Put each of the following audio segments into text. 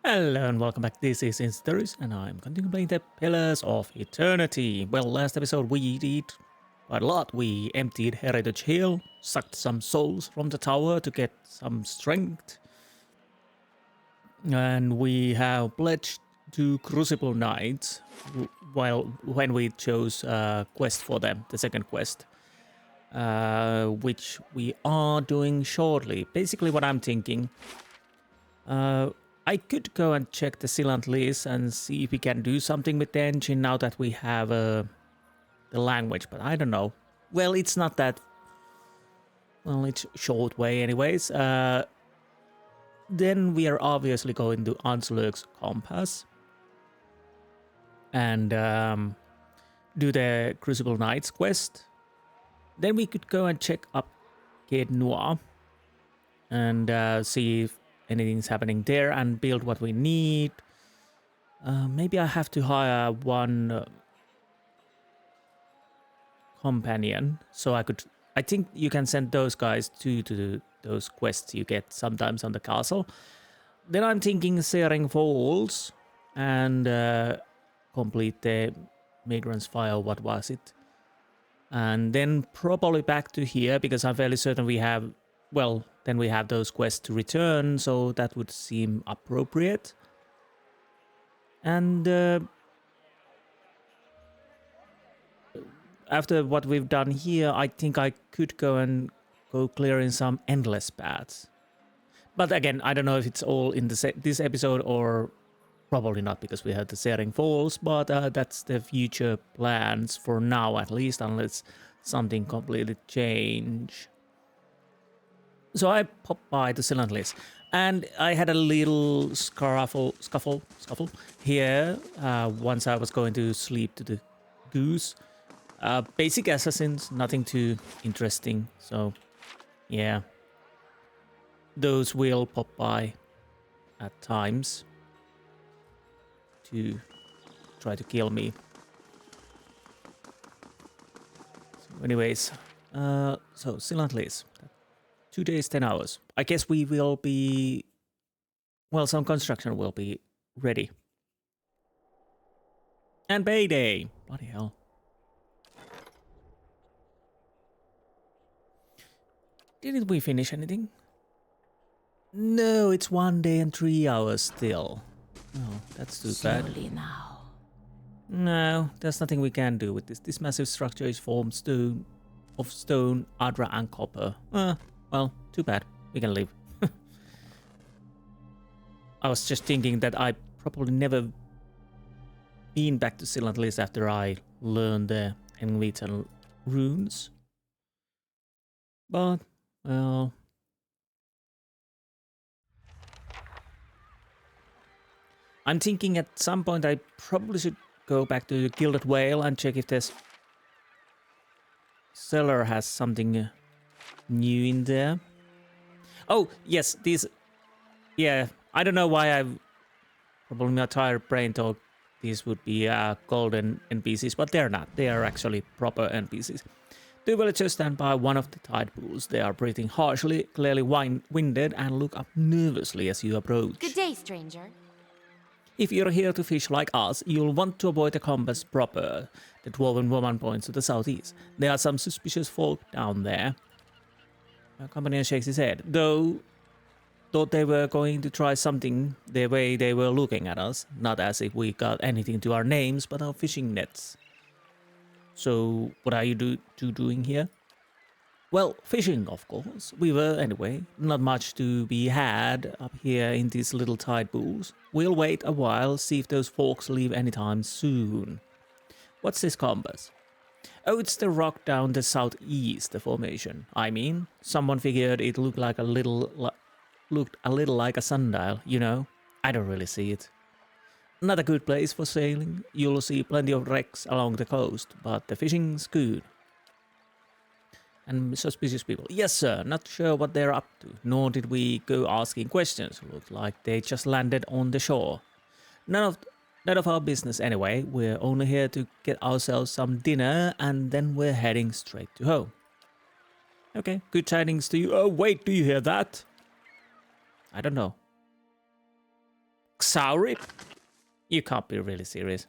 Hello and welcome back. This is Insti and I'm continuing playing the Pillars of Eternity. Well, last episode we did quite a lot. We emptied Heritage Hill, sucked some souls from the tower to get some strength. And we have pledged to Crucible Knights when we chose a quest for them, the second quest. Which we are doing shortly. Basically what I'm thinking... I could go and check the Silent list and see if we can do something with the engine now that we have the language, but I don't know. Well, it's not that... Well, it's short way anyways. Then we are obviously going to Anslurg's Compass. And do the Crucible Knights quest. Then we could go and check up Caid Noir. And see if anything's happening there and build what we need. Maybe I have to hire one companion, so I think you can send those guys to those quests you get sometimes on the castle. Then I'm thinking Searing Falls and complete the Migrant's Fire, what was it? And then probably back to here, because I'm fairly certain we have, well, then we have those quests to return, so that would seem appropriate. And after what we've done here, I think I could go clearing some endless paths. But again, I don't know if it's all in this episode or probably not, because we have the Searing Falls, but that's the future plans for now at least, unless something completely change. So I popped by the Silent list, and I had a little scuffle here once I was going to sleep to the goose. Basic assassins, nothing too interesting, so yeah. Those will pop by at times to try to kill me. So anyways, so Silent list. 2 days, 10 hours. I guess we will be... Well, some construction will be ready. And payday! Bloody hell. Didn't we finish anything? No, it's 1 day and 3 hours still. Oh, that's too bad. Slowly now. No, there's nothing we can do with this. This massive structure is formed of stone, adra, and copper. Well, too bad. We can leave. I was just thinking that I probably never been back to Silent list after I learned the Envital runes. But, well... I'm thinking at some point I probably should go back to the Gilded Vale and check if this cellar has something new in there. Oh, yes, these... Yeah, I don't know why I've... Probably my tired brain thought these would be golden NPCs, but they're not. They are actually proper NPCs. Two villagers stand by one of the tide pools. They are breathing harshly, clearly winded, and look up nervously as you approach. Good day, stranger. If you're here to fish like us, you'll want to avoid the compass proper. The dwarven woman points to the southeast. There are some suspicious folk down there. My companion shakes his head, though thought they were going to try something the way they were looking at us, not as if we got anything to our names but our fishing nets. So, what are you doing here? Well, fishing, of course. We were, anyway. Not much to be had up here in these little tide pools. We'll wait a while, see if those folks leave anytime soon. What's this compass? Oh, it's the rock down the southeast, the formation. I mean, someone figured it looked a little like a sundial, you know. I don't really see it. Not a good place for sailing. You'll see plenty of wrecks along the coast, but the fishing's good. And suspicious people. Yes, sir. Not sure what they're up to. Nor did we go asking questions. Looked like they just landed on the shore. None of our business anyway. We're only here to get ourselves some dinner, and then we're heading straight to home. Okay, good tidings to you. Oh, wait, do you hear that? I don't know. Sorry? You can't be really serious.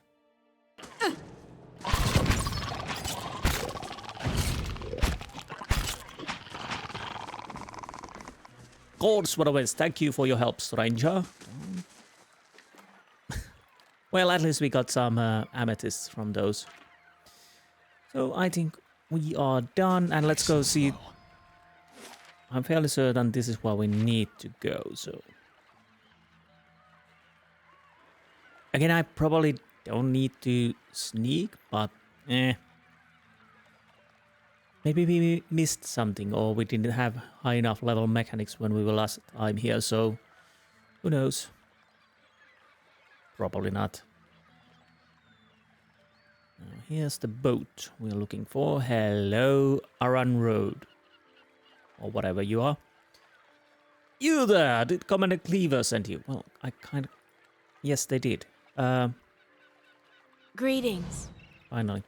Gods, what a waste. Thank you for your help, stranger. Well, at least we got some amethysts from those. So I think we are done, and let's go see. I'm fairly certain this is where we need to go, so. Again, I probably don't need to sneak, but maybe we missed something, or we didn't have high enough level mechanics when we were last time here, so who knows? Probably not. Now, here's the boat we're looking for. Hello, Aran Road. Or whatever you are. You there! Did Commander Cleaver send you? Well, I kind of... Yes, they did. Greetings. Finally.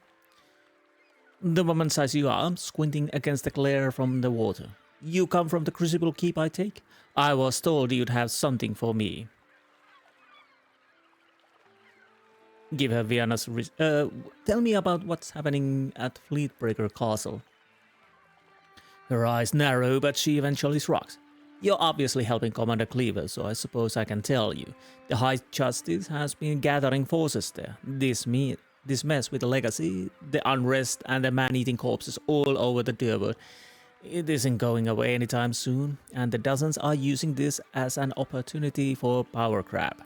The woman says you are, squinting against the glare from the water. You come from the Crucible Keep, I take? I was told you'd have something for me. Give her Vienna's... tell me about what's happening at Fleetbreaker Castle. Her eyes narrow, but she eventually shrugs. You're obviously helping Commander Cleaver, so I suppose I can tell you. The High Justice has been gathering forces there. This mess with the legacy, the unrest, and the man-eating corpses all over the Durwood. It isn't going away anytime soon, and the dozens are using this as an opportunity for power grab.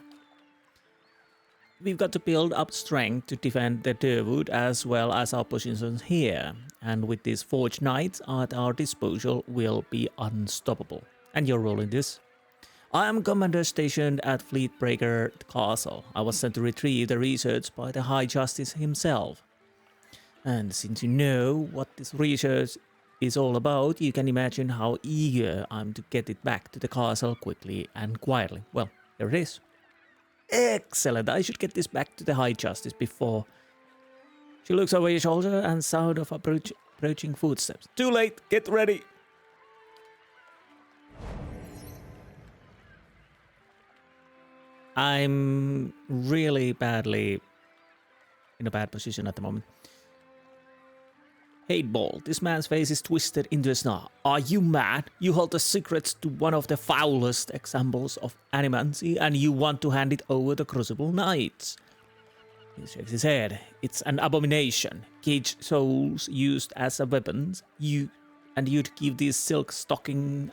We've got to build up strength to defend the Durwood as well as our positions here, and with these Forged Knights at our disposal, we'll be unstoppable. And you're rolling this. I am commander stationed at Fleetbreaker Castle. I was sent to retrieve the research by the High Justice himself. And since you know what this research is all about, you can imagine how eager I'm to get it back to the castle quickly and quietly. Well, here it is. Excellent, I should get this back to the High Justice before... She looks over your shoulder and sound of approaching footsteps. Too late, get ready! I'm really badly in a bad position at the moment. Hateball, this man's face is twisted into a snarl. Are you mad? You hold the secrets to one of the foulest examples of animancy and you want to hand it over to Crucible Knights. He shakes his head. It's an abomination. Caged souls used as a weapons. You'd give these silk stockings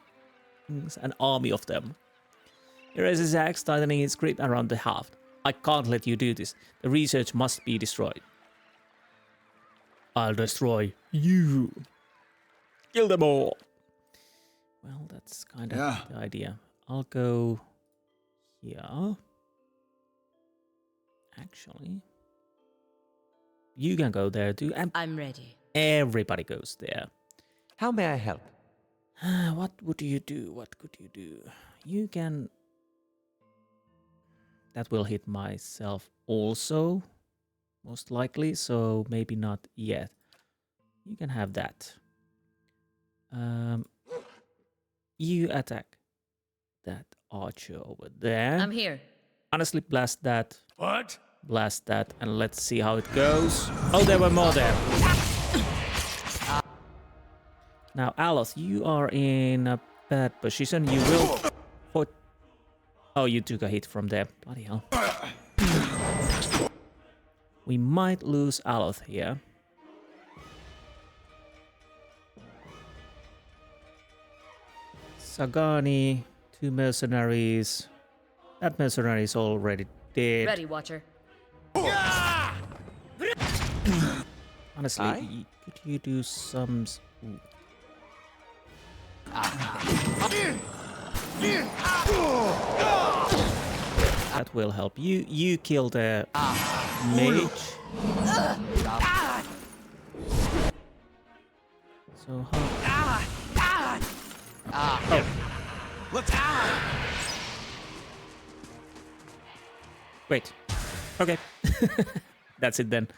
an army of them. He raises his axe, tightening his grip around the haft. I can't let you do this. The research must be destroyed. I'll destroy you. Kill them all. Well, that's kind of the idea. I'll go here. Actually, you can go there too. And I'm ready. everybody goes there. How may I help? What would you do? What could you do? You can... That will hit myself also, most likely, so maybe not yet. You can have that. You attack that archer over there. I'm here. Honestly, blast that. What? Blast that, and let's see how it goes. Oh, there were more there. Now, Aloth, you are in a bad position. You will... Oh, you took a hit from there. Bloody hell. We might lose Aloth here. Sagani, 2 mercenaries. That mercenary is already dead. Ready, Watcher. Honestly, could you do some... Ooh. That will help. You kill the mage. So how... Oh. Let's Wait. Okay. That's it then.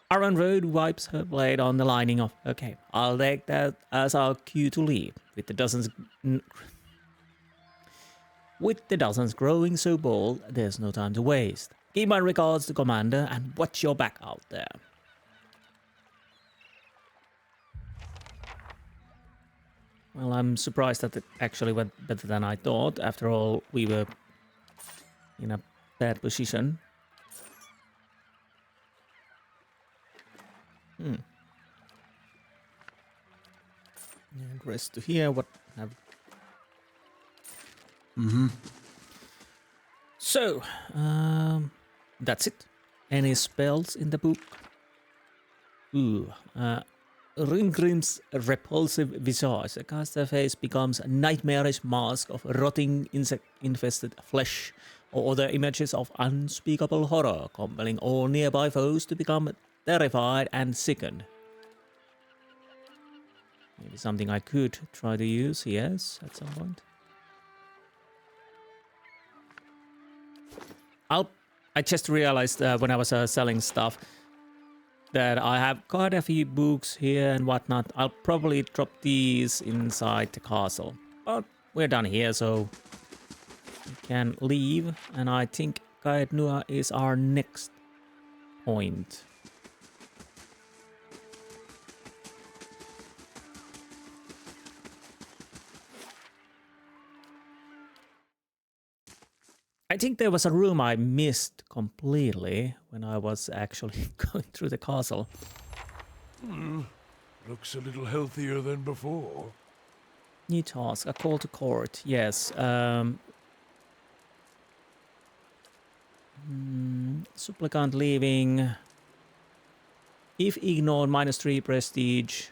Aran Road wipes her blade on the lining of... Okay, I'll take that as our cue to leave. With the dozens... With the dozens growing so bold, there's no time to waste. Give my regards to Commander and watch your back out there. Well, I'm surprised that it actually went better than I thought. After all, we were in a bad position. And rest to hear what have. So, that's it. Any spells in the book? Ooh, Ringrim's repulsive visage. The caster's face becomes a nightmarish mask of rotting insect-infested flesh or other images of unspeakable horror, compelling all nearby foes to become terrified and sickened. Maybe something I could try to use, yes, at some point. I just realized when I was selling stuff that I have quite a few books here and whatnot. I'll probably drop these inside the castle. But we're done here, so we can leave. And I think Cail is our next point. I think there was a room I missed completely when I was actually going through the castle. Looks a little healthier than before. New task, a call to court, yes. Supplicant leaving. If ignored, -3 prestige.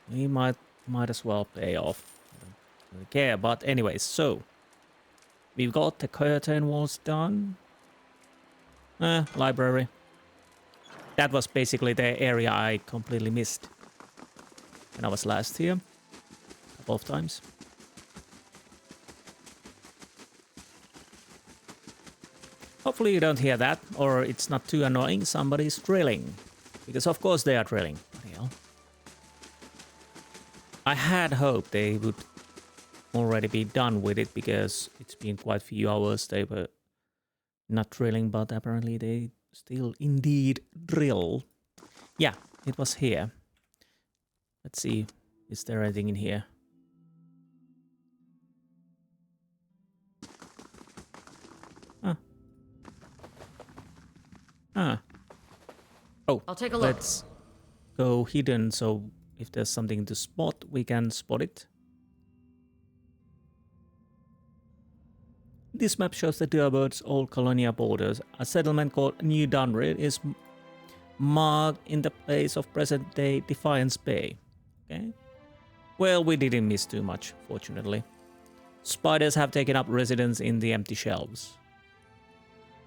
He might as well pay off. Don't care, but anyways, so we've got the curtain walls done. Library. That was basically the area I completely missed when I was last here, a couple of times. Hopefully you don't hear that, or it's not too annoying. Somebody's drilling, because of course they are drilling. Bloody hell. I had hoped they would already be done with it, because it's been quite a few hours they were not drilling, but apparently they still indeed drill. Yeah, it was here. Let's see, is there anything in here? Oh, I'll take a look. Let's go hidden, so if there's something to spot, we can spot it. This map shows the Durbirds' old colonial borders. A settlement called New Dunred is marked in the place of present-day Defiance Bay. Okay. Well, we didn't miss too much, fortunately. Spiders have taken up residence in the empty shelves.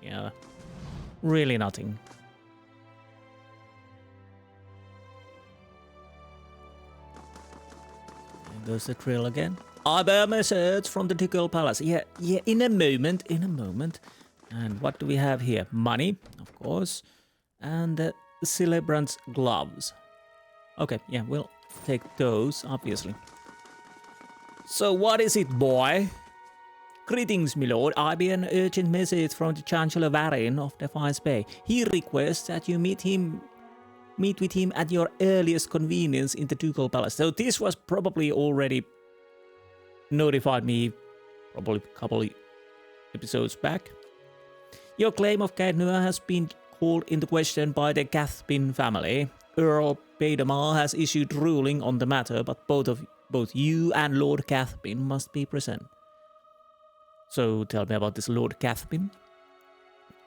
Yeah, really nothing. There goes the drill again. I bear message from the Ducal Palace. Yeah, in a moment. And what do we have here? Money, of course. And the celebrant's gloves. Okay, yeah, we'll take those, obviously. So what is it, boy? Greetings, my lord. I bear an urgent message from the Chancellor Varin of Defiance Bay. He requests that you meet with him at your earliest convenience in the Ducal Palace. So this was probably already notified me probably a couple episodes back. Your claim of Cail has been called into question by the Gathbin family. Earl Baudemar has issued ruling on the matter, but both you and Lord Gathbin must be present. So tell me about this Lord Gathbin.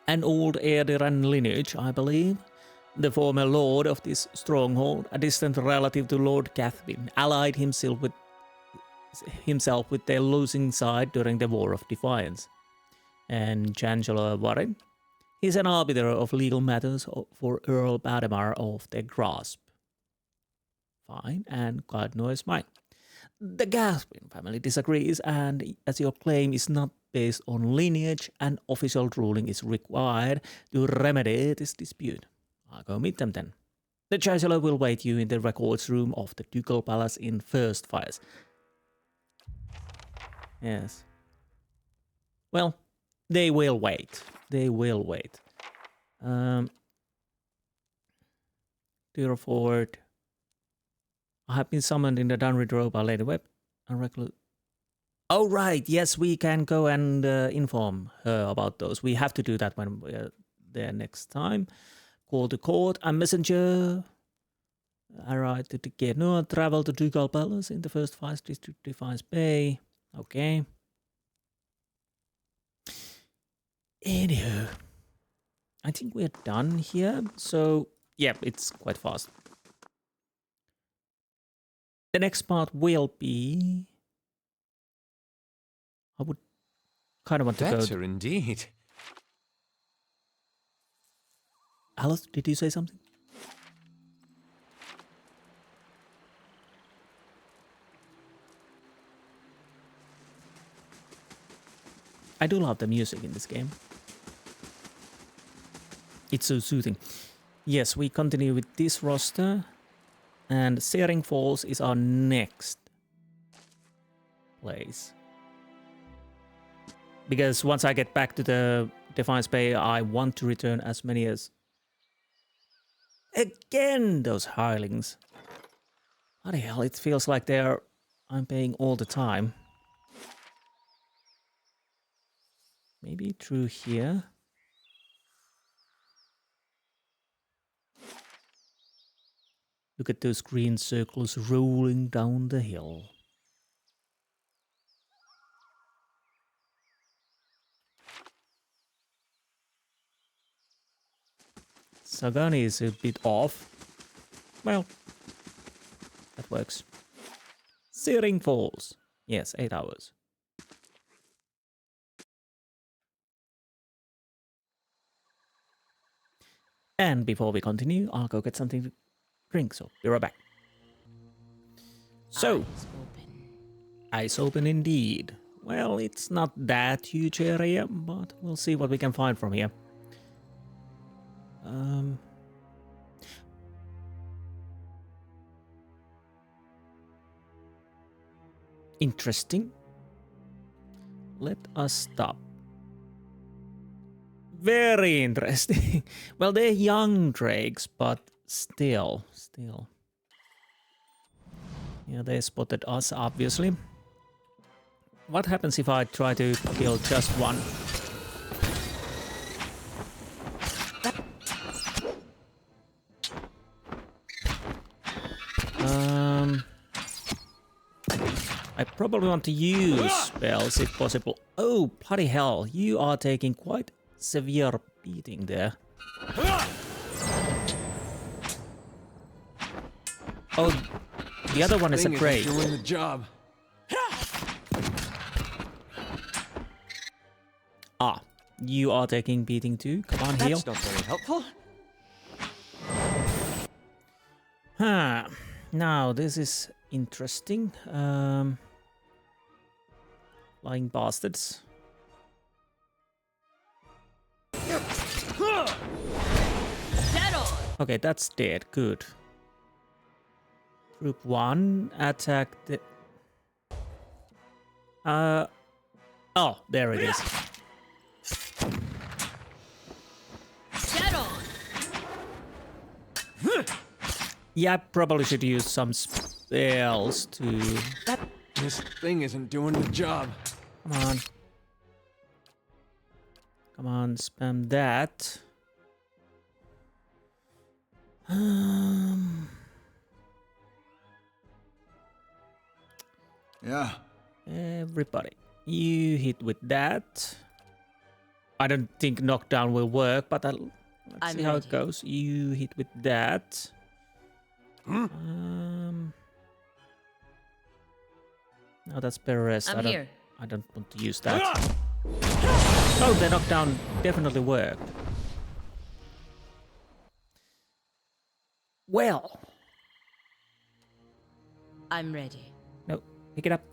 An old Erdiran lineage, I believe. The former lord of this stronghold, a distant relative to Lord Gathbin, allied himself with their losing side during the War of Defiance. And Chancellor Warren, he's an arbiter of legal matters for Earl Baudemar of the Grasp. Fine, and Cail is mine. The Gathbin family disagrees, and as your claim is not based on lineage, an official ruling is required to remedy this dispute. I'll go meet them then. The Chancellor will wait you in the records room of the Ducal Palace in First Fires. Yes. Well, they will wait. They will wait. Dear Ford. I have been summoned in the Dunrid Row by Lady Webb. Oh, right. Yes, we can go and inform her about those. We have to do that when we're there next time. Call to court. A messenger. Arrive to Geno. Travel to Ducal Palace in the first Vice District Defiance Bay. Okay. Anywho. I think we're done here. So, yeah, it's quite fast. The next part will be... I would kind of want to go... Better indeed. Alice, did you say something? I do love the music in this game. It's so soothing. Yes, we continue with this roster. And Searing Falls is our next place. Because once I get back to the Defiance Bay, I want to return as many as... Again, those hirelings. Bloody hell, it feels like I'm paying all the time. Maybe through here. Look at those green circles rolling down the hill. Sagani is a bit off. Well, that works. Searing Falls. Yes, 8 hours. And before we continue, I'll go get something to drink, so be right back. So, eyes open indeed. Well, it's not that huge area, but we'll see what we can find from here. Interesting. Let us stop. Very interesting. Well, they're young drakes, but still. Yeah, they spotted us, obviously. What happens if I try to kill just one? I probably want to use spells if possible. Oh, bloody hell. You are taking quite severe beating there. Oh, the other one is a drake. Doing the job. Ah, you are taking beating too. Come on, heal. That's not very helpful. Huh. Now, this is interesting. Lying bastards. Okay, that's dead. Good. Group 1 attack the... Oh, there it is. Yeah, I probably should use some spells to... This thing isn't doing the job. Come on. Come on, spam that. Yeah. Everybody, you hit with that. I don't think knockdown will work, but let's see how it goes. You hit with that. No, that's Perez. I don't want to use that. Oh, the knockdown definitely worked. Well. I'm ready. No, pick it up.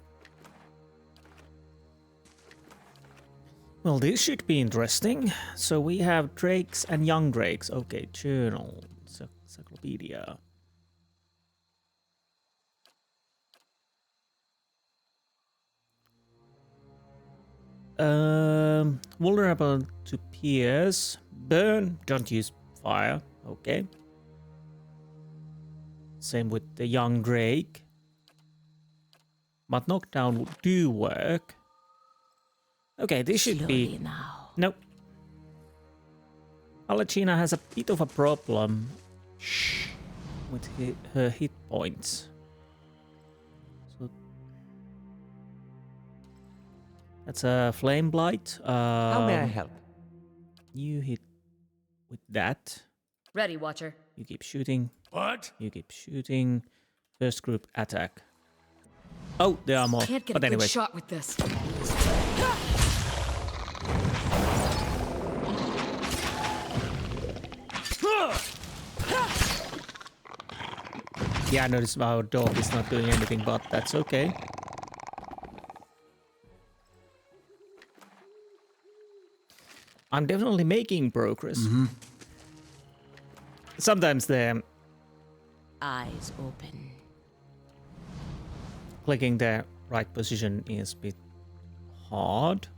Well, this should be interesting. So we have drakes and young drakes. Okay, journal, encyclopedia. Vulnerable to pierce. Burn. Don't use fire. Okay. Same with the young drake. But knockdown do work. Okay, this should be... now. Nope. Alechina has a bit of a problem with her hit points. So that's a flame blight. How may I help? You hit with that. Ready, Watcher. You keep shooting. What? You keep shooting. First group attack. Oh, there are more. Can't get But a anyway. good shot with this. Yeah, I noticed our dog is not doing anything, but that's okay. I'm definitely making progress. Sometimes the Eyes open. clicking the right position is a bit hard.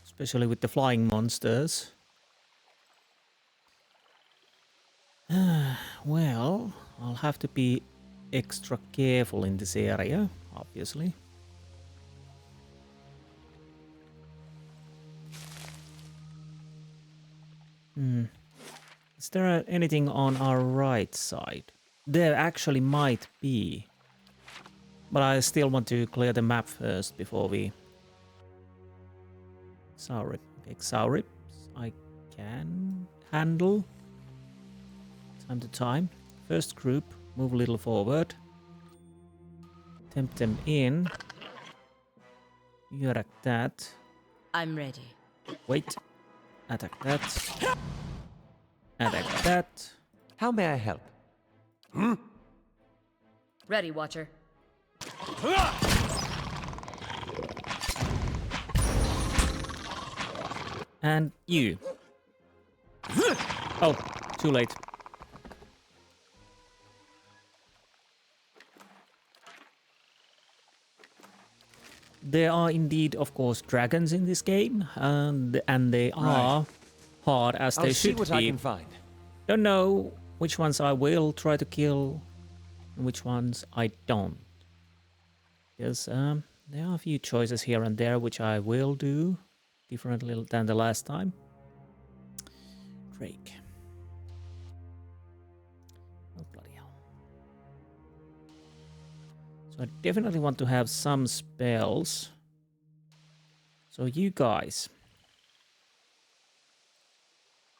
Especially with the flying monsters. Well, I'll have to be extra careful in this area, obviously. Is there anything on our right side? There actually might be. But I still want to clear the map first before we... Saurip. Okay, Saurips I can handle. Time to time. First group, move a little forward. Tempt them in. You attack that. I'm ready. Wait. Attack that. Attack that. How may I help? Ready, Watcher. And you. Oh, too late. There are indeed, of course, dragons in this game, and they are hard as they I'll see should what be. I can find. Don't know which ones I will try to kill and which ones I don't. Because there are a few choices here and there which I will do differently than the last time. Drake. Oh, bloody hell. So I definitely want to have some spells. So you guys.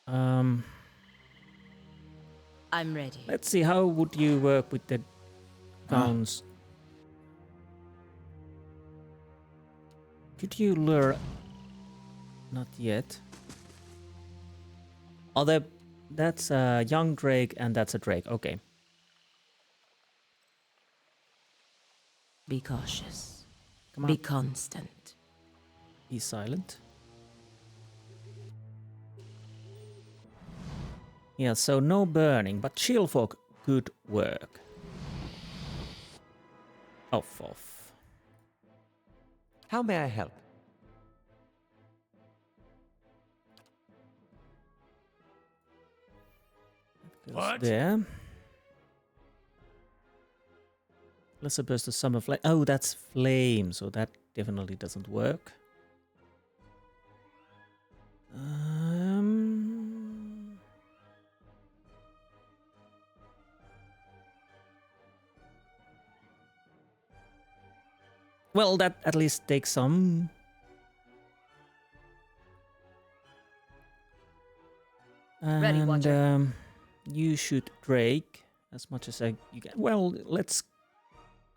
I'm ready. Let's see, how would you work with the gowns? Could you lure... Not yet. Oh, that's a young drake and that's a drake. Okay. Be cautious. Come on. Be constant. Be silent. Yeah, so no burning, but chill fog could work. Off. How may I help? Goes What? there. Lesser burst of summer flame. Oh, that's flame, so that definitely doesn't work. Well, that at least takes some. Ready, And Watcher. you shoot Drake as much as you can. Well, let's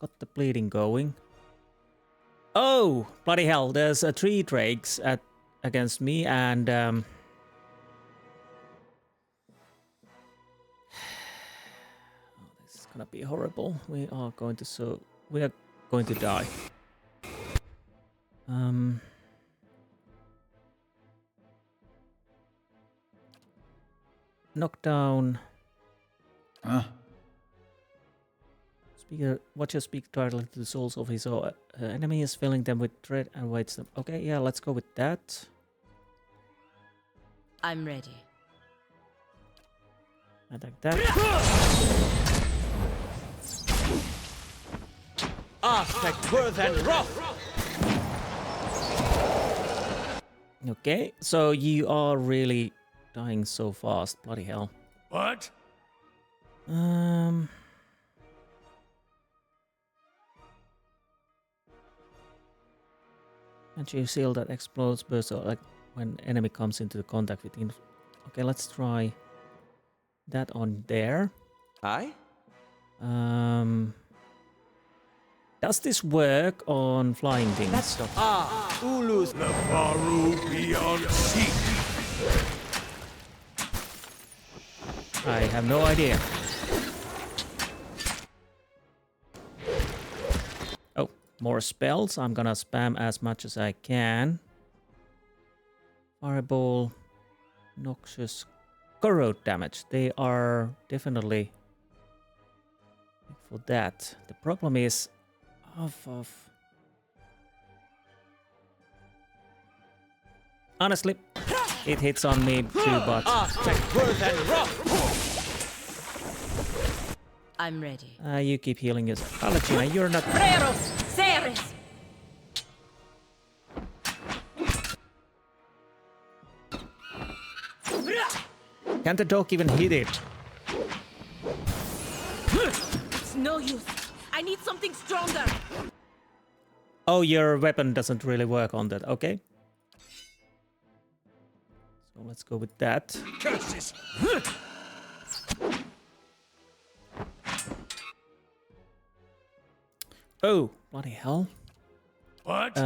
got the bleeding going. Oh, bloody hell! There's 3 Drakes against me, and oh, this is gonna be horrible. We are going to die. Knockdown. Watcher speak directly to the souls of his enemies, filling them with dread and waits them. Okay, yeah, let's go with that. I'm ready. Attack that. Aspect worth and wrath. Okay, so you are really dying so fast. Bloody hell. What? And you seal that explodes burst like when enemy comes into contact with Okay, let's try that on there. Aye? Does this work on flying things? That's not. Ulus. The Faru beyond sea. I have no idea. Oh, more spells. I'm gonna spam as much as I can. Fireball, noxious, corrode damage. They are definitely for that. The problem is honestly, it hits on me too, but I'm ready. you keep healing yourself. Alexina, you're not. Can't the dog even hit it? It's no use. I need something stronger. Oh, your weapon doesn't really work on that. Okay. So let's go with that. Curses! Oh, bloody hell. What?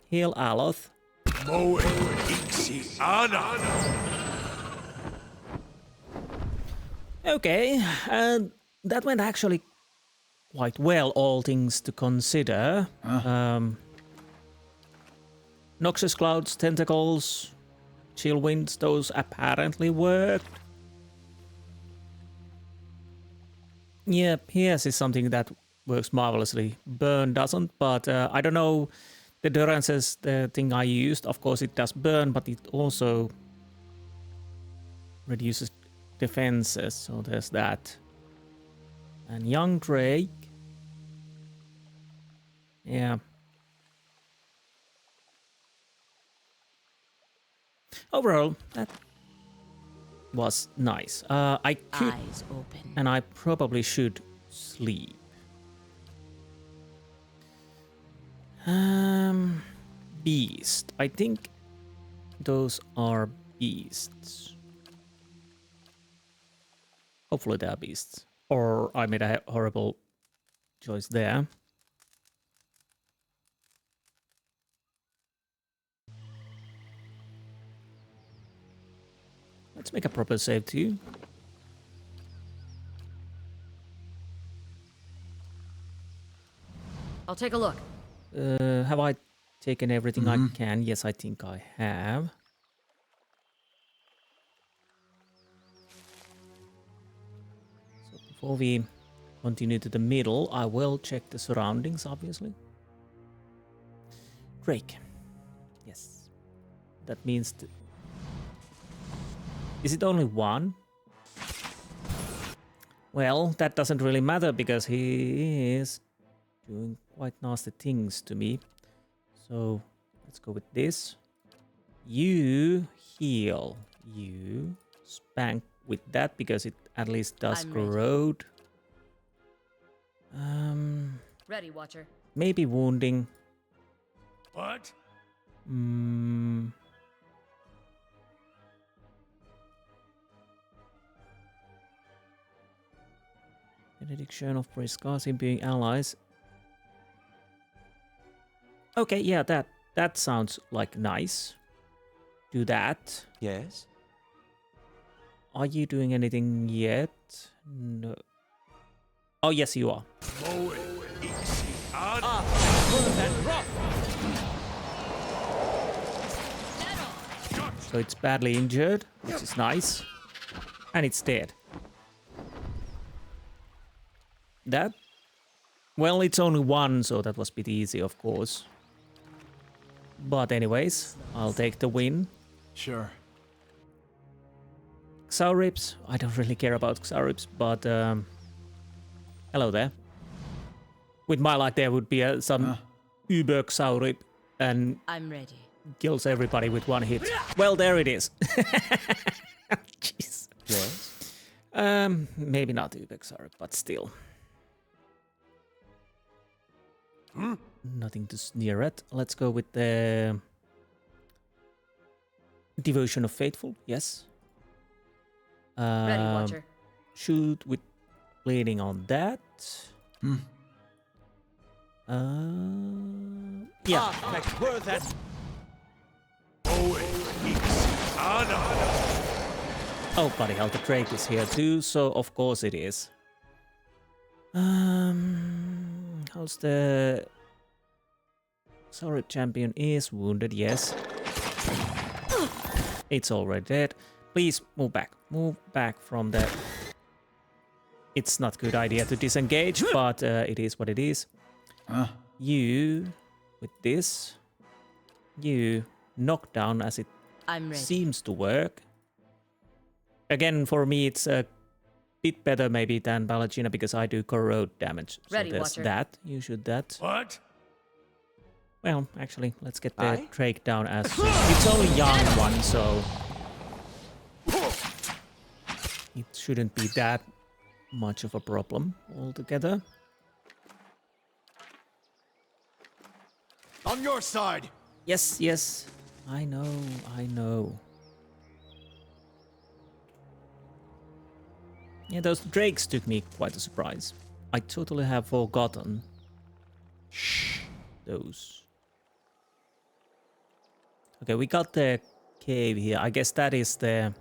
Heal Aloth. Moe Ixi Ana. Okay, that went actually quite well, all things to consider. Noxious clouds, tentacles, chill winds, those apparently worked. Yeah, PS is something that works marvelously. Burn doesn't, but I don't know. The Durance is the thing I used. Of course, it does burn, but it also reduces defenses, so there's that. And Young Drake. Yeah. Overall, that was nice. I could, Eyes open. and I probably should sleep. Beast. I think those are beasts. Hopefully they are beasts. Or I made a horrible choice there. Let's make a proper save too. I'll take a look. Have I taken everything I can? Yes, I think I have. So before we continue to the middle, I will check the surroundings, obviously. Drake. Yes. That means... Is it only one? Well, that doesn't really matter because he is doing quite nasty things to me. So let's go with this. You heal. You spank with that because it at least does I'm ready. corrode. Ready, Watcher. Maybe wounding. What? Benediction of Prescasi being allies. Okay, yeah, that sounds like nice. Do that. Yes? Are you doing anything yet? No. Oh, yes, you are. Moe Ixi Ana. So it's badly injured, which is nice. And it's dead. That? Well, it's only one, so that was a bit easy, of course. But anyways, I'll take the win. Sure. Xaurips, I don't really care about Xaurips, but hello there. With my luck, there would be some Uber Xaurip and I'm ready. kills everybody with one hit. Well, there it is. Jeez. Yes. Maybe not Uber Xaurip, but still. Nothing to sneer at. Let's go with the Devotion of Faithful. Yes. Ready, Watcher. Shoot with bleeding on that. Yeah. Aspect worth it. Oh, bloody hell, the Drake is here too, so of course it is. How's the Sorry champion is wounded, yes. It's already dead. Please move back. Move back from the... It's not a good idea to disengage, but it is what it is. You, with this, you knock down as it I'm ready. seems to work. Again, for me, it's a bit better maybe than Balagina because I do corrode damage. Ready, so there's Watcher. that. You should that. What? Well, actually, let's get the Aye. Drake down as... It's only young one, so... It shouldn't be that much of a problem altogether. On your side. Yes, yes. I know, I know. Yeah, those drakes took me quite a surprise. I totally have forgotten those. Okay, we got the cave here. I guess that is the...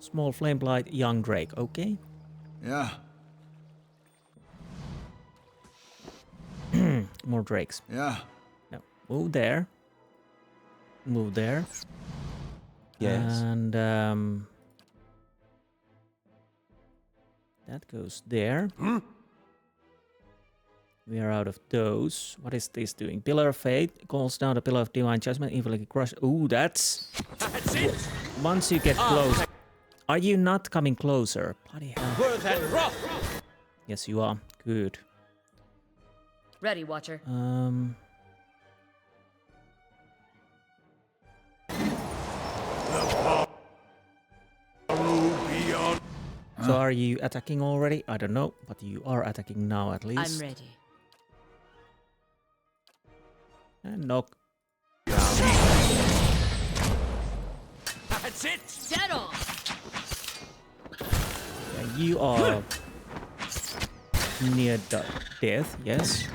Small flame blight, young drake. Okay. Yeah. More drakes. Yeah. No. Move there. Move there. Yes. And that goes there. We are out of those. What is this doing? Pillar of Fate calls down the Pillar of Divine Judgment. Evilly crush. Ooh, that's... That's it. Once you get close... Are you not coming closer? Bloody hell. Worth and rough. Yes, you are. Good. Ready, Watcher. So are you attacking already? I don't know, but you are attacking now at least. I'm ready. And knock. That's it. Dead on. Yeah, you are near death, yes.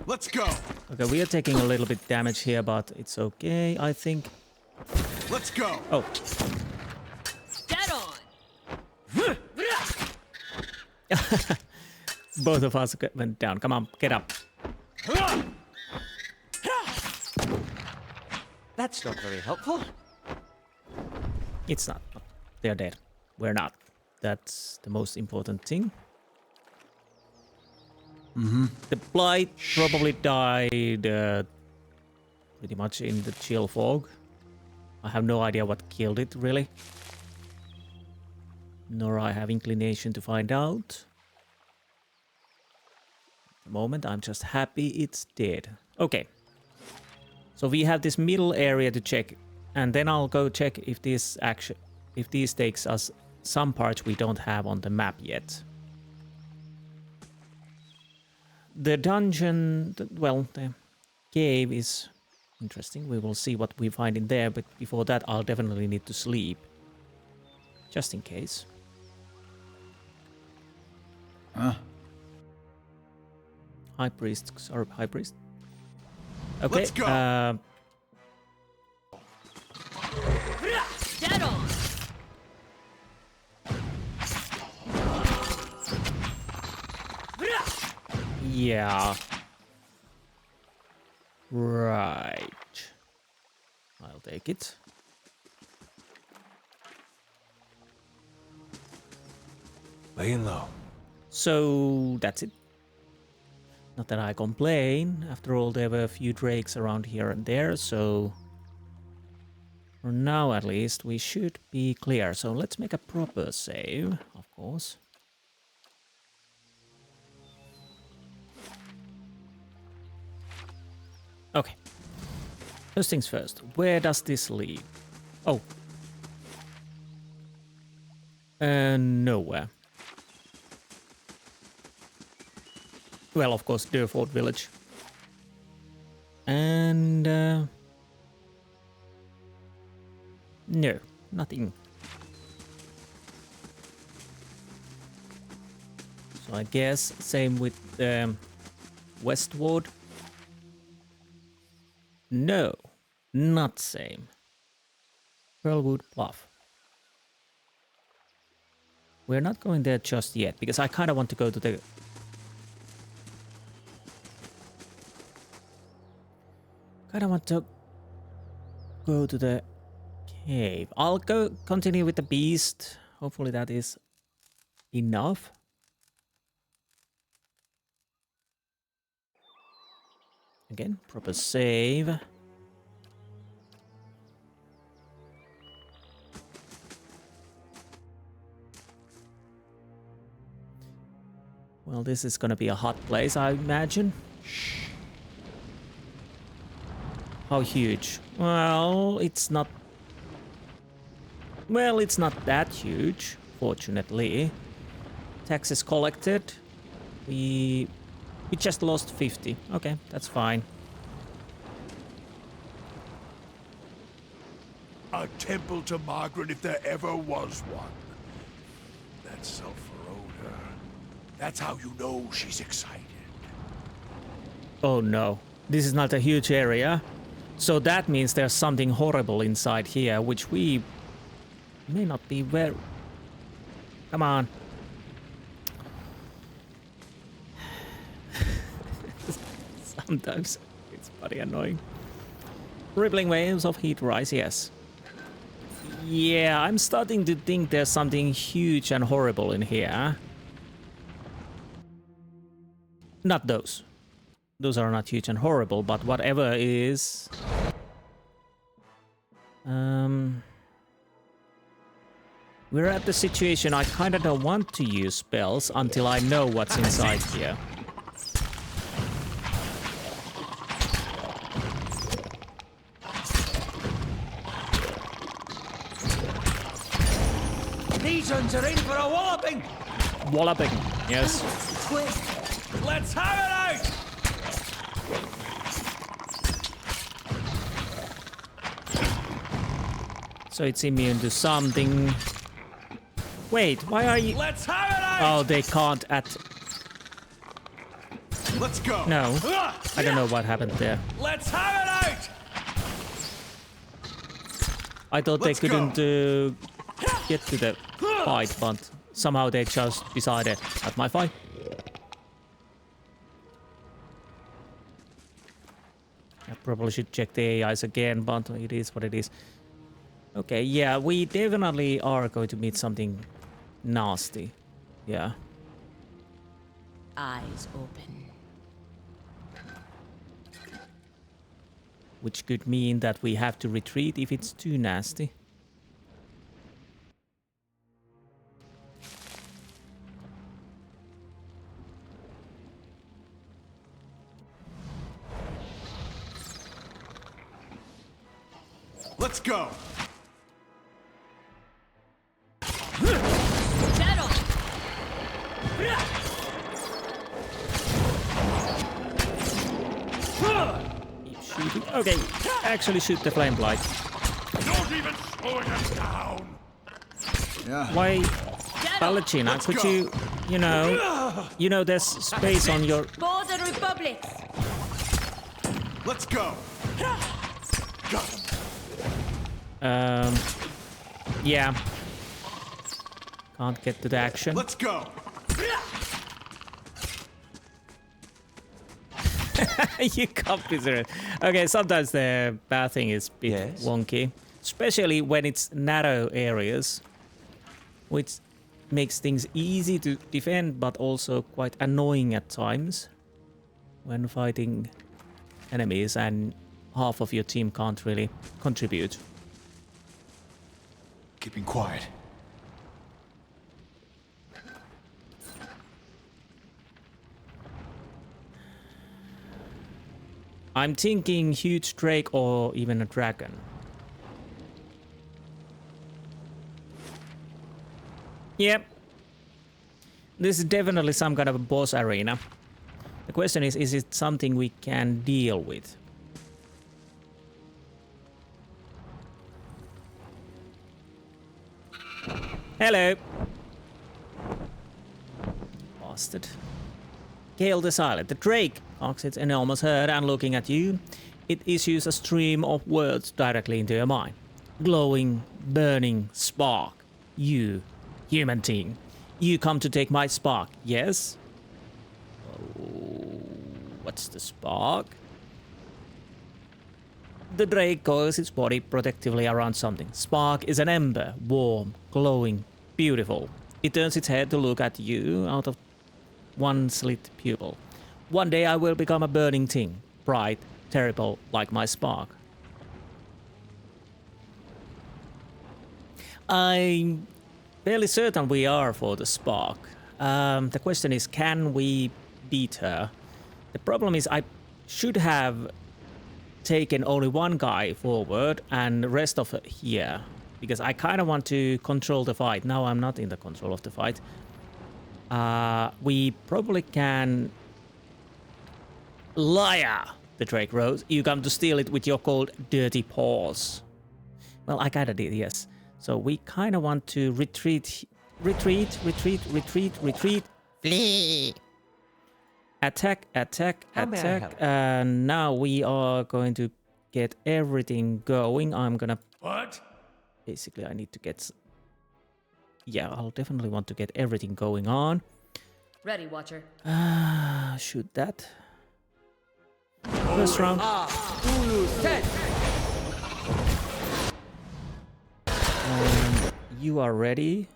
Let's go. Okay, we are taking a little bit damage here, but it's okay, I think. Let's go. Oh, Dead on. both of us went down. Come on, get up. That's not very helpful. It's not. They're dead. We're not. That's the most important thing. The Blight probably died pretty much in the chill fog. I have no idea what killed it, really. Nor I have inclination to find out. At the moment, I'm just happy it's dead. Okay. So we have this middle area to check, and then I'll go check if this takes us some parts we don't have on the map yet. The dungeon, well, the cave is interesting. We will see what we find in there, but before that I'll definitely need to sleep. Just in case. High Priest, sorry, High Priest. Okay, Let's go. Dead on. Yeah. Right. I'll take it. Laying low. So that's it. Not that I complain. After all, there were a few drakes around here and there, so for now at least we should be clear. So let's make a proper save, of course. Okay. First things first. Where does this lead? Oh. Nowhere. Well, of course, Durford Village. And... no, nothing. So I guess same with westward. No, not same. Pearlwood Bluff. We're not going there just yet, because I kind of want to go to the... kind of want to go to the cave. I'll go continue with the beast. Hopefully that is enough. Again, proper save. Well, this is gonna be a hot place, I imagine. How huge? Well, it's not... well, it's not that huge, fortunately. Taxes collected. We just lost 50. Okay, that's fine. A temple to Margaret if there ever was one. That's Sulphur. That's how you know she's excited. Oh no, this is not a huge area. So that means there's something horrible inside here, which we may not be very... come on. Sometimes it's pretty annoying. Rippling waves of heat rise, yes. Yeah, I'm starting to think there's something huge and horrible in here. Not those. Those are not huge and horrible, but whatever is... we're at the situation I kind of don't want to use spells until I know what's inside here. These ones are in for a walloping! Walloping, yes. Let's have it out! So it's immune to something. Wait, why are you... Let's have it out! oh, they can't at... Let's go. no. I don't know what happened there. Let's have it out! I thought Let's they couldn't get to the fight, but somehow they just decided, that's my fight. I probably should check the AIs again, but it is what it is. Okay, yeah, we definitely are going to meet something nasty. Yeah. Eyes open. Which could mean that we have to retreat if it's too nasty. Let's go. Shadow! Keep shooting. Okay, actually shoot the flame blight. Not even slowing us down. Yeah. Why, Shadow! Palacina, Let's could go. you know, there's space on your... For the Republic! Let's go. Got him. Yeah. Can't get to the action. Let's go. You can't be serious. Okay, sometimes the pathing is a bit wonky, especially when it's narrow areas, which makes things easy to defend, but also quite annoying at times when fighting enemies and half of your team can't really contribute. Keeping quiet. I'm thinking huge drake or even a dragon. Yep. This is definitely some kind of a boss arena. The question is it something we can deal with? Hello. Bastard. Cail the Silent. The drake cocks its enormous head and looking at you, it issues a stream of words directly into your mind. Glowing, burning spark. You, human team. You come to take my spark, yes? Oh, what's the spark? The drake coils its body protectively around something. Spark is an ember, warm, glowing, beautiful. It turns its head to look at you out of one slit pupil. One day I will become a burning thing, bright, terrible, like my spark. I'm fairly certain we are for the spark. The question is, can we beat her? The problem is I should have taken only one guy forward and the rest of it here, because I kind of want to control the fight. Now I'm not in the control of the fight. We probably can... Liar! The drake rose. You come to steal it with your cold, dirty paws. Well, I kinda did, yes. So we kind of want to retreat. Retreat. Flee! Attack. And now we are going to get everything going. I'm gonna... What? Basically, I need to get... Yeah, I'll definitely want to get everything going on. Ready, Watcher. Shoot that. First round. You are ready.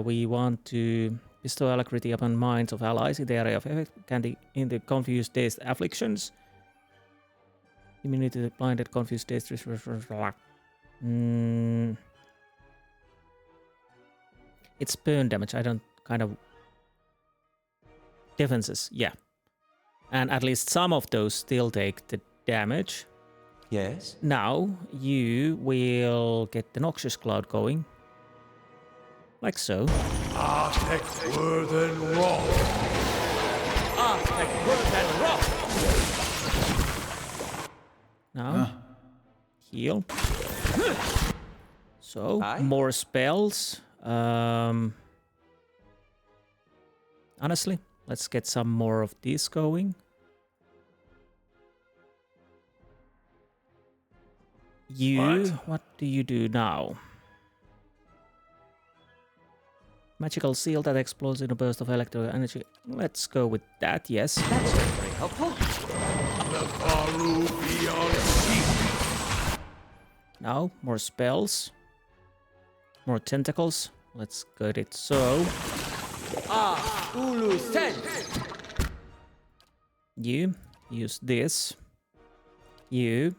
We want to bestow alacrity upon minds of allies in the area of effect. Can in the confused dazed afflictions. Immunity to blinded, confused dazed. It's burn damage. I don't kind of... Defenses, yeah. And at least some of those still take the damage. Yes. Now you will get the Noxious Cloud going. Like so. Architect word and wrong. Architect word and rock. Now, heal. So, more spells. Honestly, let's get some more of these going. What do you do now? Magical seal that explodes in a burst of electrical energy. Let's go with that, yes. That's very helpful. Now, more spells. More tentacles. Let's get it so. Ulu send. You use this. You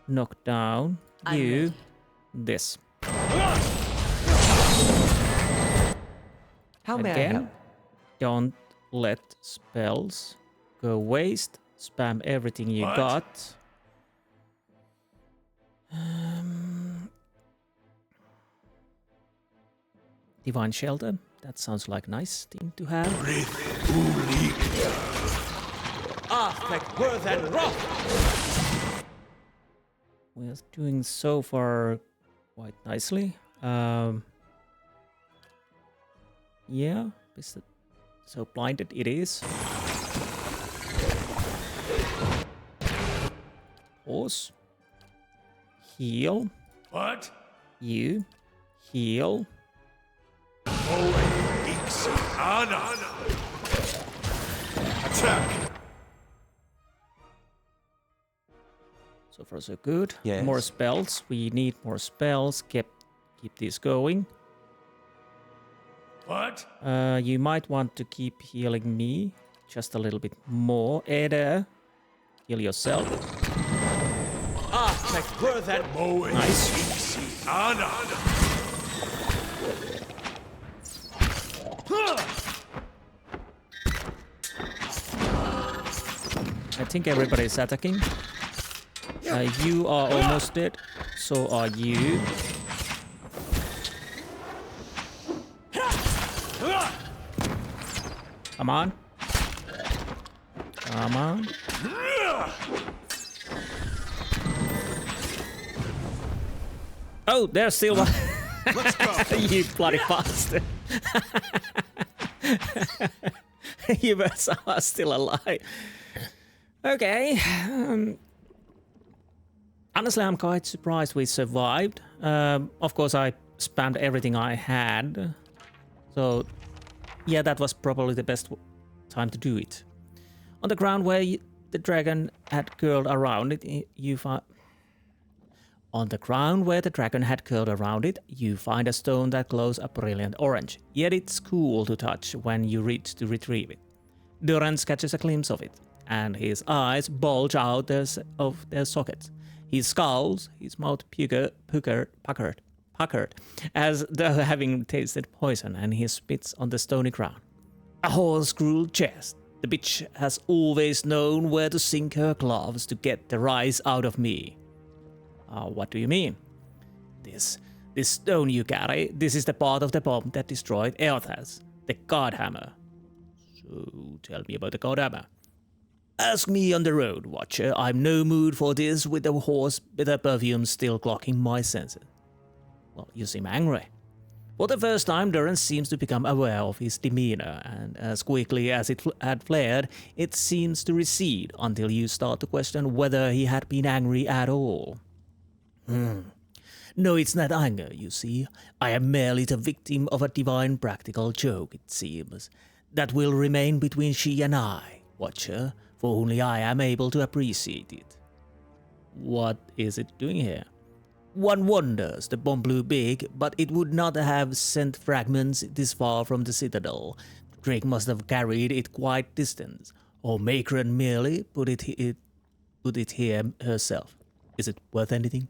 knock down. You this. How may I help? Don't let spells go waste. Spam everything you got. Divine Shelter. That sounds like a nice thing to have. Architect word and rock. We're doing so far quite nicely. Yeah, so blinded it is. Pause. Heal. What? You. Heal. Attack! So far so good. Yes. More spells. We need more spells. Keep this going. What? You might want to keep healing me just a little bit more. Ada, heal yourself. Artifact worth and Moe Nice. Insti Anna. I think everybody's attacking. You are almost dead. So are you. Come on. Come on. Oh, there's still one. Let's go. You bloody bastard. You were somehow still alive. Okay. Honestly, I'm quite surprised we survived. Of course, I spammed everything I had. So, yeah, that was probably the best time to do it. On the ground where the dragon had curled around it, you find... On the ground where the dragon had curled around it, you find a stone that glows a brilliant orange. Yet it's cool to touch when you reach to retrieve it. Durance catches a glimpse of it, and his eyes bulge out of their sockets. He scowls, his mouth puckered, as though having tasted poison, and he spits on the stony ground. A horse-gruel chest. The bitch has always known where to sink her gloves to get the rise out of me. What do you mean? This stone you carry, this is the part of the bomb that destroyed Earthas, the Godhammer. So tell me about the Godhammer. Ask me on the road, Watcher. I'm no mood for this with the horse bitter perfume still clogging my senses. Well, you seem angry. For the first time, Durance seems to become aware of his demeanor, and as quickly as it had flared, it seems to recede until you start to question whether he had been angry at all. No, it's not anger, you see. I am merely the victim of a divine practical joke, it seems, that will remain between she and I, Watcher, for only I am able to appreciate it. What is it doing here? One wonders, the bomb blew big, but it would not have sent fragments this far from the citadel. Drake must have carried it quite distance, or Macron merely put it here herself. Is it worth anything?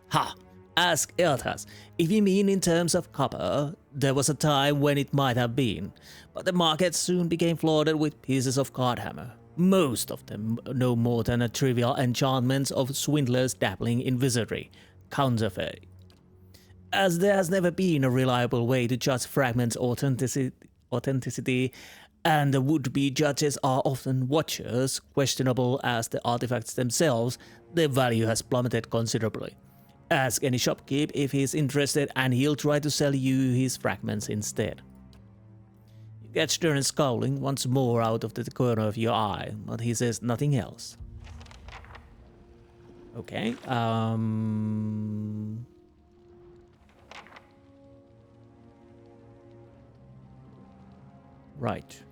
Ha! Ask Earthas. If you mean in terms of copper, there was a time when it might have been, but the market soon became flooded with pieces of Godhammer. Most of them no more than a trivial enchantments of swindlers dabbling in wizardry, counterfeit. As there has never been a reliable way to judge fragments' authenticity, and the would-be judges are often watchers, questionable as the artifacts themselves, their value has plummeted considerably. Ask any shopkeep if he's interested, and he'll try to sell you his fragments instead. You catch Durance scowling once more out of the corner of your eye, but he says nothing else. Okay, right.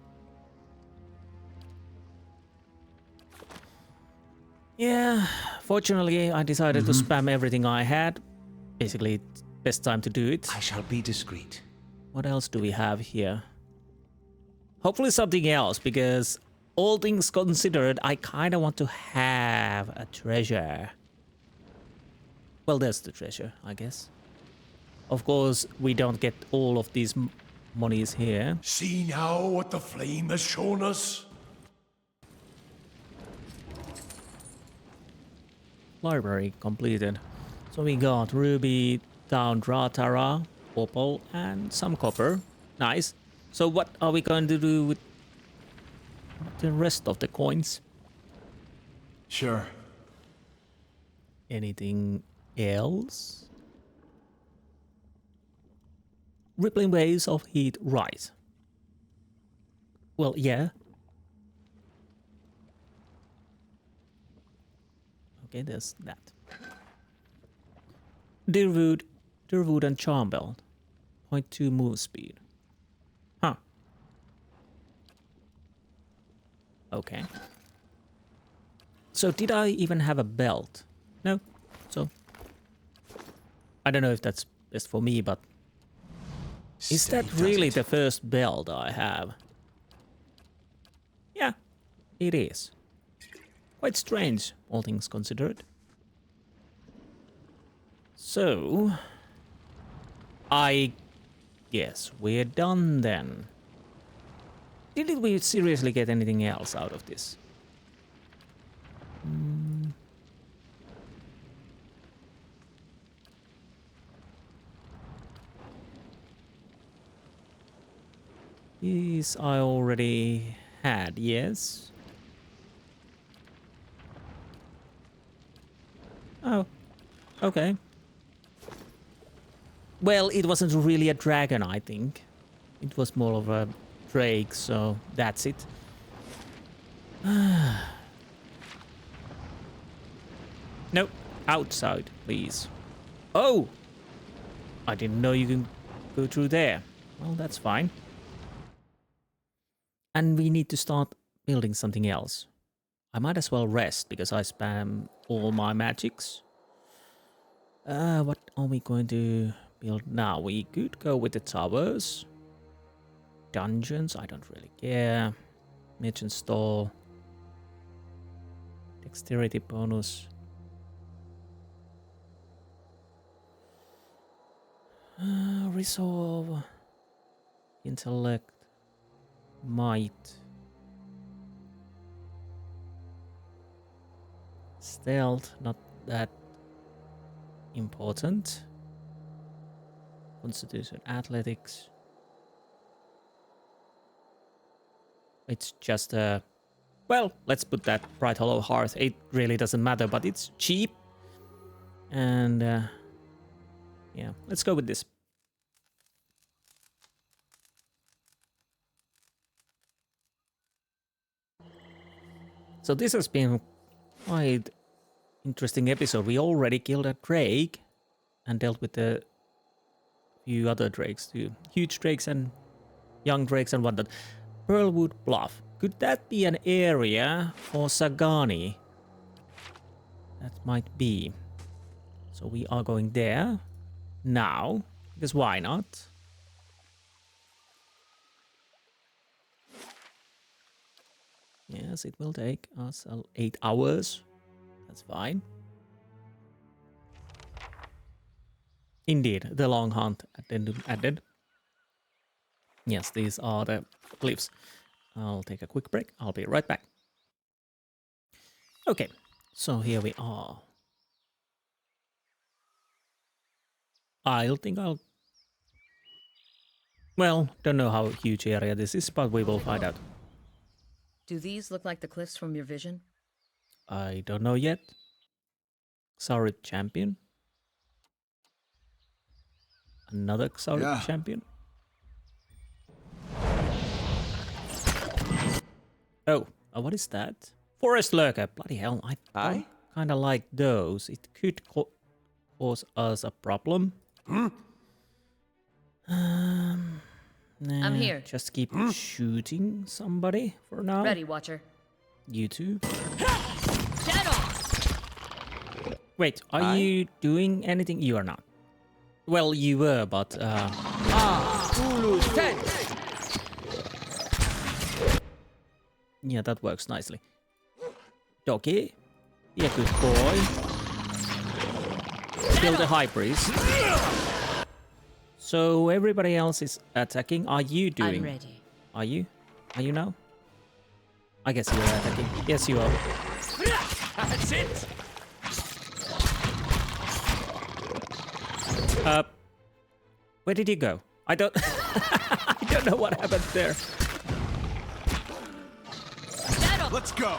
Yeah, fortunately I decided to spam everything I had. Basically, it's best time to do it. I shall be discreet. What else do we have here? Hopefully something else, because all things considered, I kind of want to have a treasure. Well, there's the treasure, I guess. Of course, we don't get all of these monies here. See now what the flame has shown us? Library completed. So we got ruby, down Dratara, opal, and some copper. Nice. So what are we going to do with the rest of the coins? Sure. Anything else? Rippling waves of heat rise. Well, yeah. Okay, there's that. Deerwood and Charmbelt. 0.2 move speed. Huh. Okay. So did I even have a belt? No. So I don't know if that's best for me, but is Steady that does really it. the first build I have? Yeah, it is. Quite strange, all things considered. So, I guess we're done then. Didn't we seriously get anything else out of this? These I already had, yes. Oh, okay. Well, it wasn't really a dragon, I think. It was more of a drake, so that's it. Nope, outside, please. Oh! I didn't know you can go through there. Well, that's fine. And we need to start building something else. I might as well rest because I spam all my magics. What are we going to build now? We could go with the towers. Dungeons, I don't really care. Merchant store. Dexterity bonus. Resolve. Intellect. Might. Stealth, not that important. Constitution, athletics. It's just a... well, let's put that Bright Hollow Hearth. It really doesn't matter, but it's cheap. And yeah, let's go with this. So this has been quite interesting episode. We already killed a drake and dealt with a few other drakes too. Huge drakes and young drakes and whatnot. Pearlwood Bluff. Could that be an area for Sagani? That might be. So we are going there now, because why not? Yes, it will take us 8 hours. That's fine. Indeed, the long hunt added. Yes, these are the cliffs. I'll take a quick break. I'll be right back. Okay, so here we are. Well, don't know how huge area this is, but we will find out. Do these look like the cliffs from your vision? I don't know yet. Xaurid champion. Another Xaurid champion. Oh, what is that? Forest lurker. Bloody hell, I kind of like those. It could cause us a problem. Nah, I'm here. Just keep shooting somebody for now. Ready, Watcher. You too. Shadow! Wait, are you doing anything? You are not. Well, you were, but yeah, that works nicely. Doggy, be a good boy. Kill the high priest. So everybody else is attacking. Are you doing? I'm ready. Are you? Are you now? I guess you're attacking. Yes, you are. That's it. Where did you go? I don't. I don't know what happened there. Shadow! Let's go.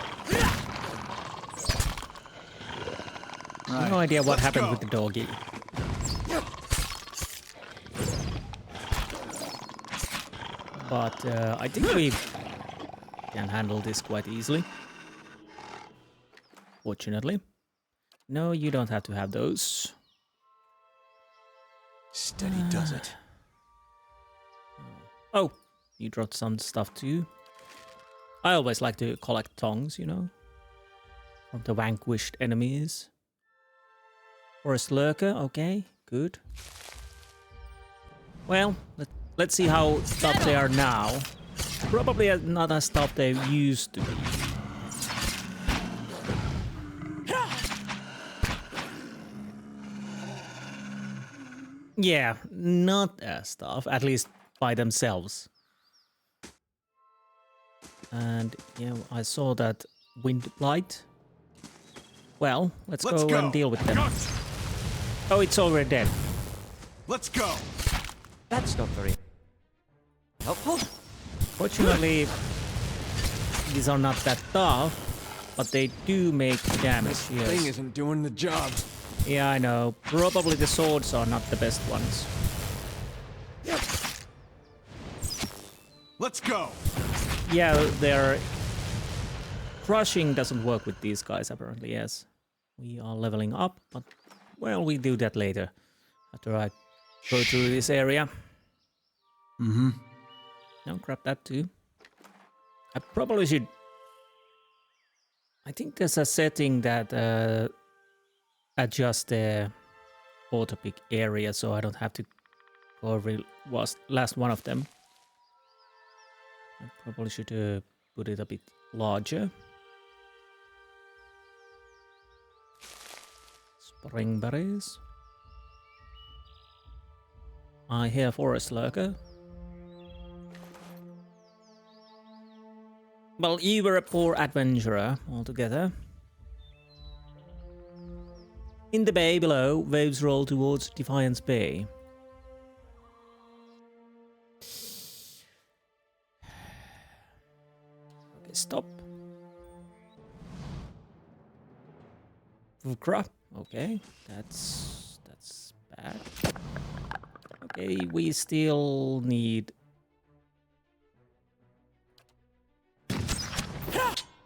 No idea what happened with the doggy. But I think we can handle this quite easily. Fortunately. No, you don't have to have those. Steady does it. Oh, you dropped some stuff too. I always like to collect tongues, you know, from the vanquished enemies. Forest lurker, okay, good. Well, let's see how tough they are now. Probably not as tough they used to be. Yeah, not as tough, at least by themselves. And yeah, I saw that wind blight. Well, let's go and deal with them. Gotcha. Oh, it's already dead. Let's go. That's not very helpful. Fortunately, these are not that tough, but they do make damage. Thing Yes. isn't doing the job. Yeah, I know. Probably the swords are not the best ones. Let's go. Yeah, their crushing doesn't work with these guys apparently. Yes, we are leveling up, but well, we do that later after I go through this area. Mm-hmm. Now grab that too. I probably should. I think there's a setting that adjusts the auto pick area, so I don't have to go over last one of them. I probably should put it a bit larger. Spring berries. I hear forest lurker. Well, you were a poor adventurer altogether. In the bay below, waves roll towards Defiance Bay. Okay, stop. Vukra. Okay, that's bad. Okay, we still need.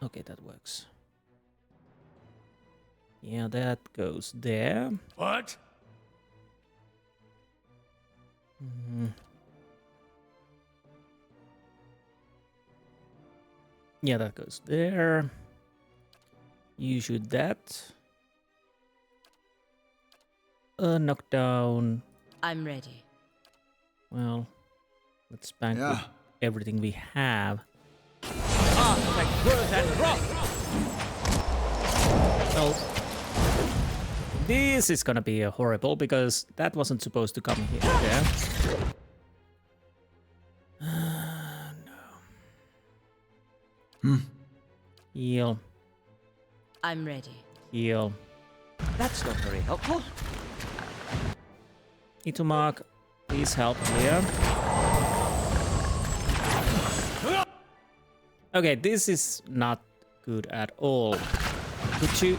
Okay, that works. Yeah, that goes there. What? Yeah, that goes there. You shoot that. Knockdown. I'm ready. Well, let's bank Yeah. with everything we have. Well, this is gonna be horrible because that wasn't supposed to come here. Yeah. No. Heal. I'm ready. Heal. That's not very helpful. Itumark, please help here. Okay, this is not good at all. Could you?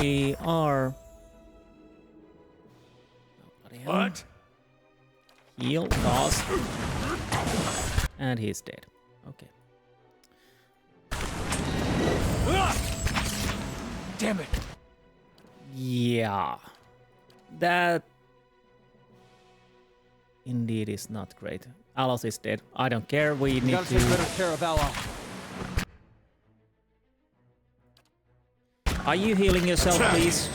We are. Bloody hell. What? Heal, lost. And he's dead. Okay. Damn it. Yeah. That indeed is not great. Alos is dead. I don't care. We need Gotta to. take better care of Aloth. Are you healing yourself, please?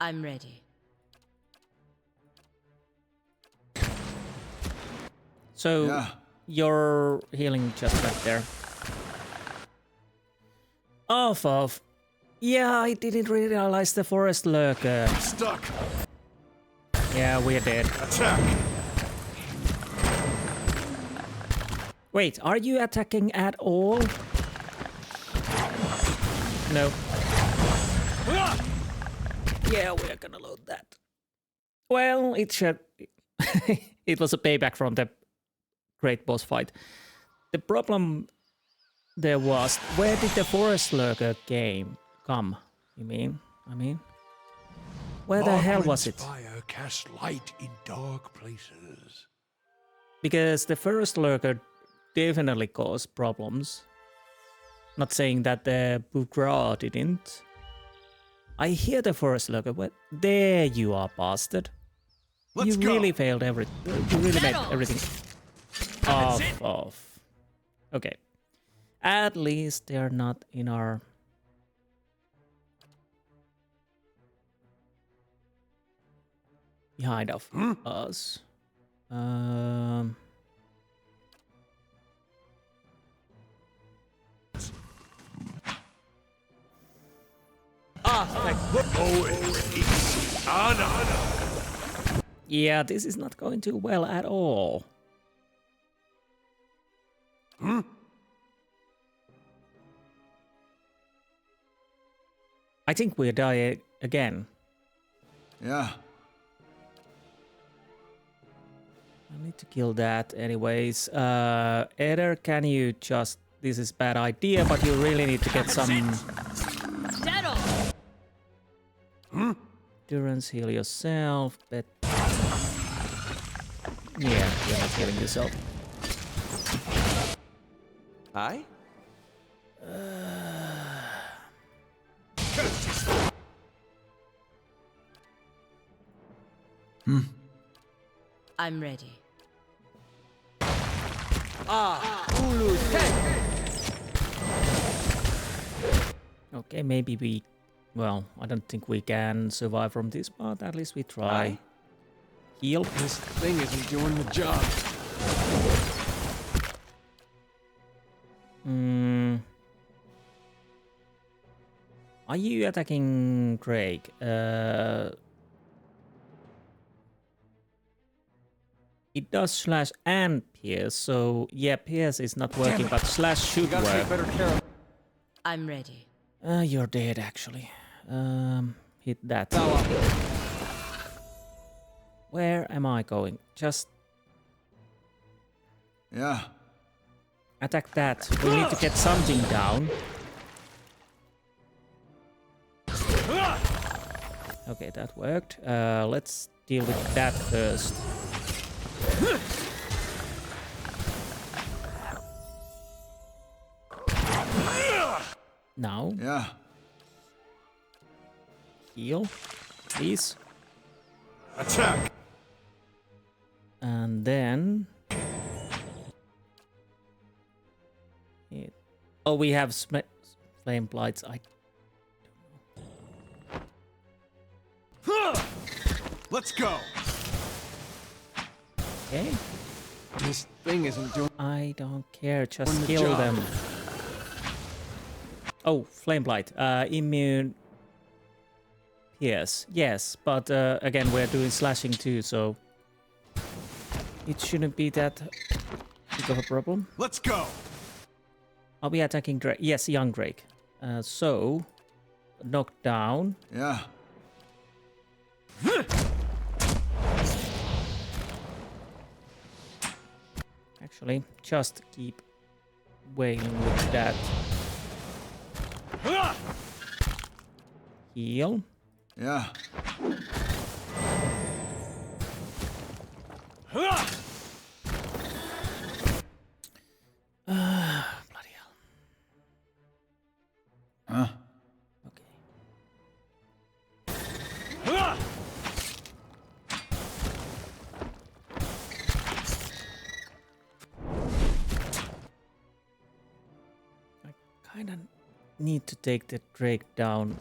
I'm ready. So Yeah. you're healing just right there. Off of. Yeah, I didn't realize the forest lurker. Stuck. Yeah, we're dead. Attack. Wait, are you attacking at all? No. Yeah, we're gonna load that. Well, it should. It was a payback from the great boss fight. The problem there was, where did the forest lurker come? You mean? I mean, where the hell was it? Fire casts light in dark places. Because the forest lurker definitely caused problems. Not saying that the Bugra didn't. I hear the forest lurker. What? There you are, bastard. Let's You go. really failed everything. You really made everything off. Okay. At least they're not in our behind of us. Yeah, this is not going too well at all. I think we'll die again. Yeah. I need to kill that anyways. Eder, can you just... This is bad idea, but you really need to get some... Settle! Endurance, heal yourself, but... Yeah, you're not healing yourself. Aye? I'm ready. Ulu's head! Okay, maybe we... Well, I don't think we can survive from this, but at least we try. Aye. Heal. This thing isn't doing the job. Are you attacking Drake? It does slash and pierce, so yeah, pierce is not working, but slash should Gotta take work. better care of I'm ready. You're dead, actually. Hit that. Valor. Where am I going? Just Yeah. attack that. We need to get something down. Okay, that worked. Let's deal with that first. Now, Yeah. heal, please. Attack. And then... Oh, we have flame blights. Let's go. Okay. This thing isn't doing I don't care, just the kill job. them. Oh, flame blight. Immune. Yes, but again, we're doing slashing too, so it shouldn't be that big of a problem. Let's go. Are we attacking Drake? Yes, young Drake. So, knock down. Yeah. Actually, just keep wailing with that. Heal. Yeah. Bloody hell. Huh? Okay. I kinda need to take the Drake down.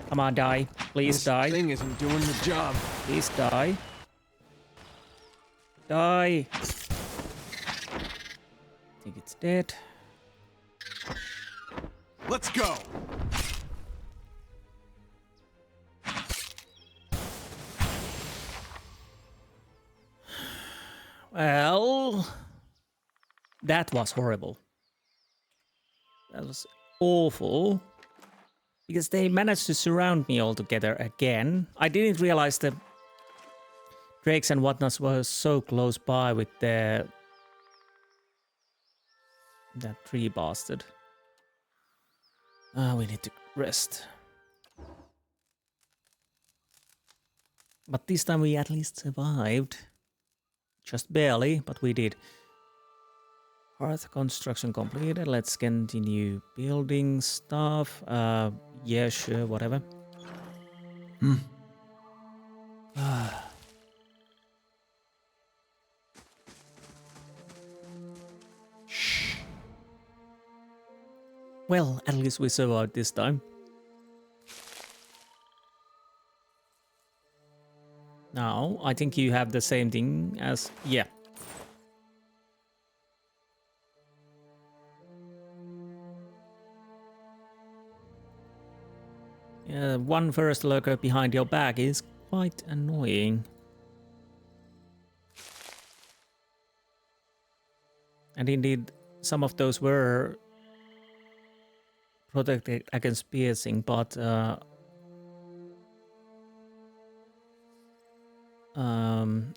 Come on, die. Please This die. thing isn't doing the job. Please die. Die. I think it's dead. Let's go. Well, that was horrible. That was awful. Because they managed to surround me altogether again. I didn't realize the drakes and whatnots were so close by with that tree bastard. We need to rest. But this time we at least survived. Just barely, but we did. Hearth construction completed. Let's continue building stuff. Yeah, sure, whatever. Well, at least we survived this time. Now, I think you have the same thing as... Yeah. One first lurker behind your back is quite annoying. And indeed, some of those were protected against piercing, but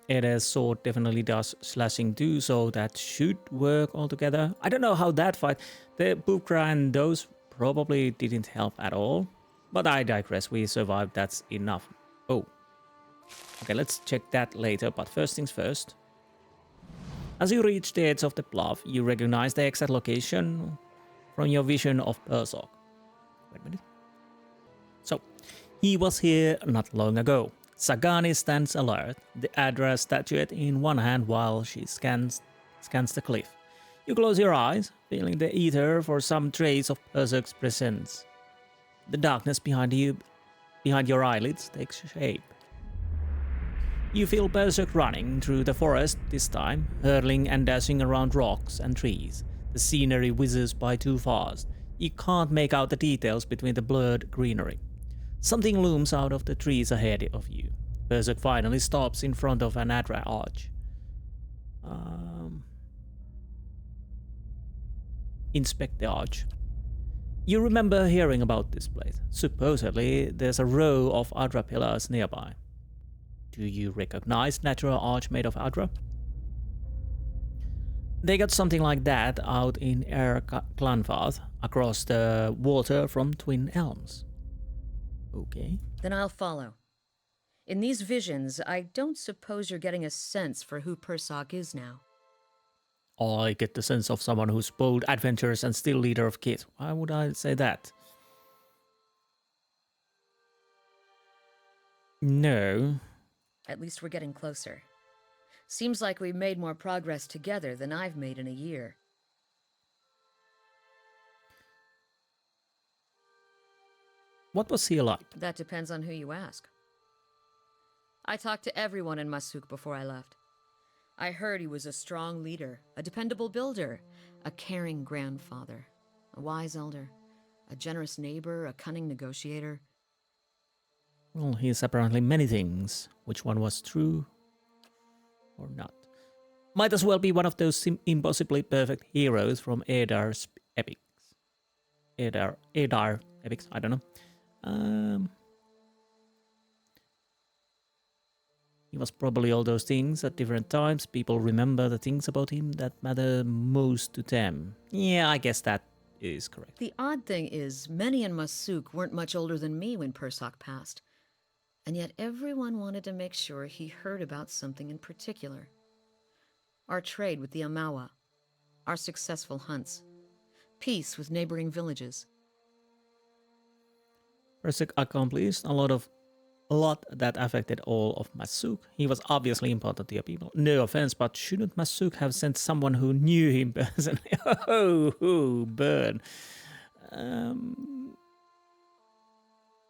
Eda's sword definitely does slashing too, so that should work altogether. I don't know how that fight... The Bukra and those probably didn't help at all. But I digress, we survived, that's enough. Oh. Okay, let's check that later, but first things first. As you reach the edge of the bluff, you recognize the exact location from your vision of Persoc. Wait a minute. So, he was here not long ago. Sagani stands alert, the Adra statuette in one hand while she scans the cliff. You close your eyes, feeling the ether for some trace of Persoc's presence. The darkness behind your eyelids takes shape. You feel Persoc running through the forest this time, hurtling and dashing around rocks and trees. The scenery whizzes by too fast. You can't make out the details between the blurred greenery. Something looms out of the trees ahead of you. Persoc finally stops in front of an Adra arch. Inspect the arch. You remember hearing about this place. Supposedly, there's a row of Adra pillars nearby. Do you recognize natural arch made of Adra? They got something like that out in Air Clanfath, across the water from Twin Elms. Okay. Then I'll follow. In these visions, I don't suppose you're getting a sense for who Persoc is now. I get the sense of someone who's bold, adventurous, and still leader of Kit. Why would I say that? No. At least we're getting closer. Seems like we've made more progress together than I've made in a year. What was he like? That depends on who you ask. I talked to everyone in Masuk before I left. I heard he was a strong leader, a dependable builder, a caring grandfather, a wise elder, a generous neighbor, a cunning negotiator. Well, he's apparently many things. Which one was true or not? Might as well be one of those impossibly perfect heroes from Edar's epics. Edar epics, I don't know. He was probably all those things at different times. People remember the things about him that matter most to them. Yeah, I guess that is correct. The odd thing is, many in Masuk weren't much older than me when Persoc passed. And yet everyone wanted to make sure he heard about something in particular. Our trade with the Amawa, our successful hunts, peace with neighboring villages. Persoc accomplished a lot that affected all of Masuk. He was obviously important to your people. No offense, but shouldn't Masuk have sent someone who knew him personally? Burn.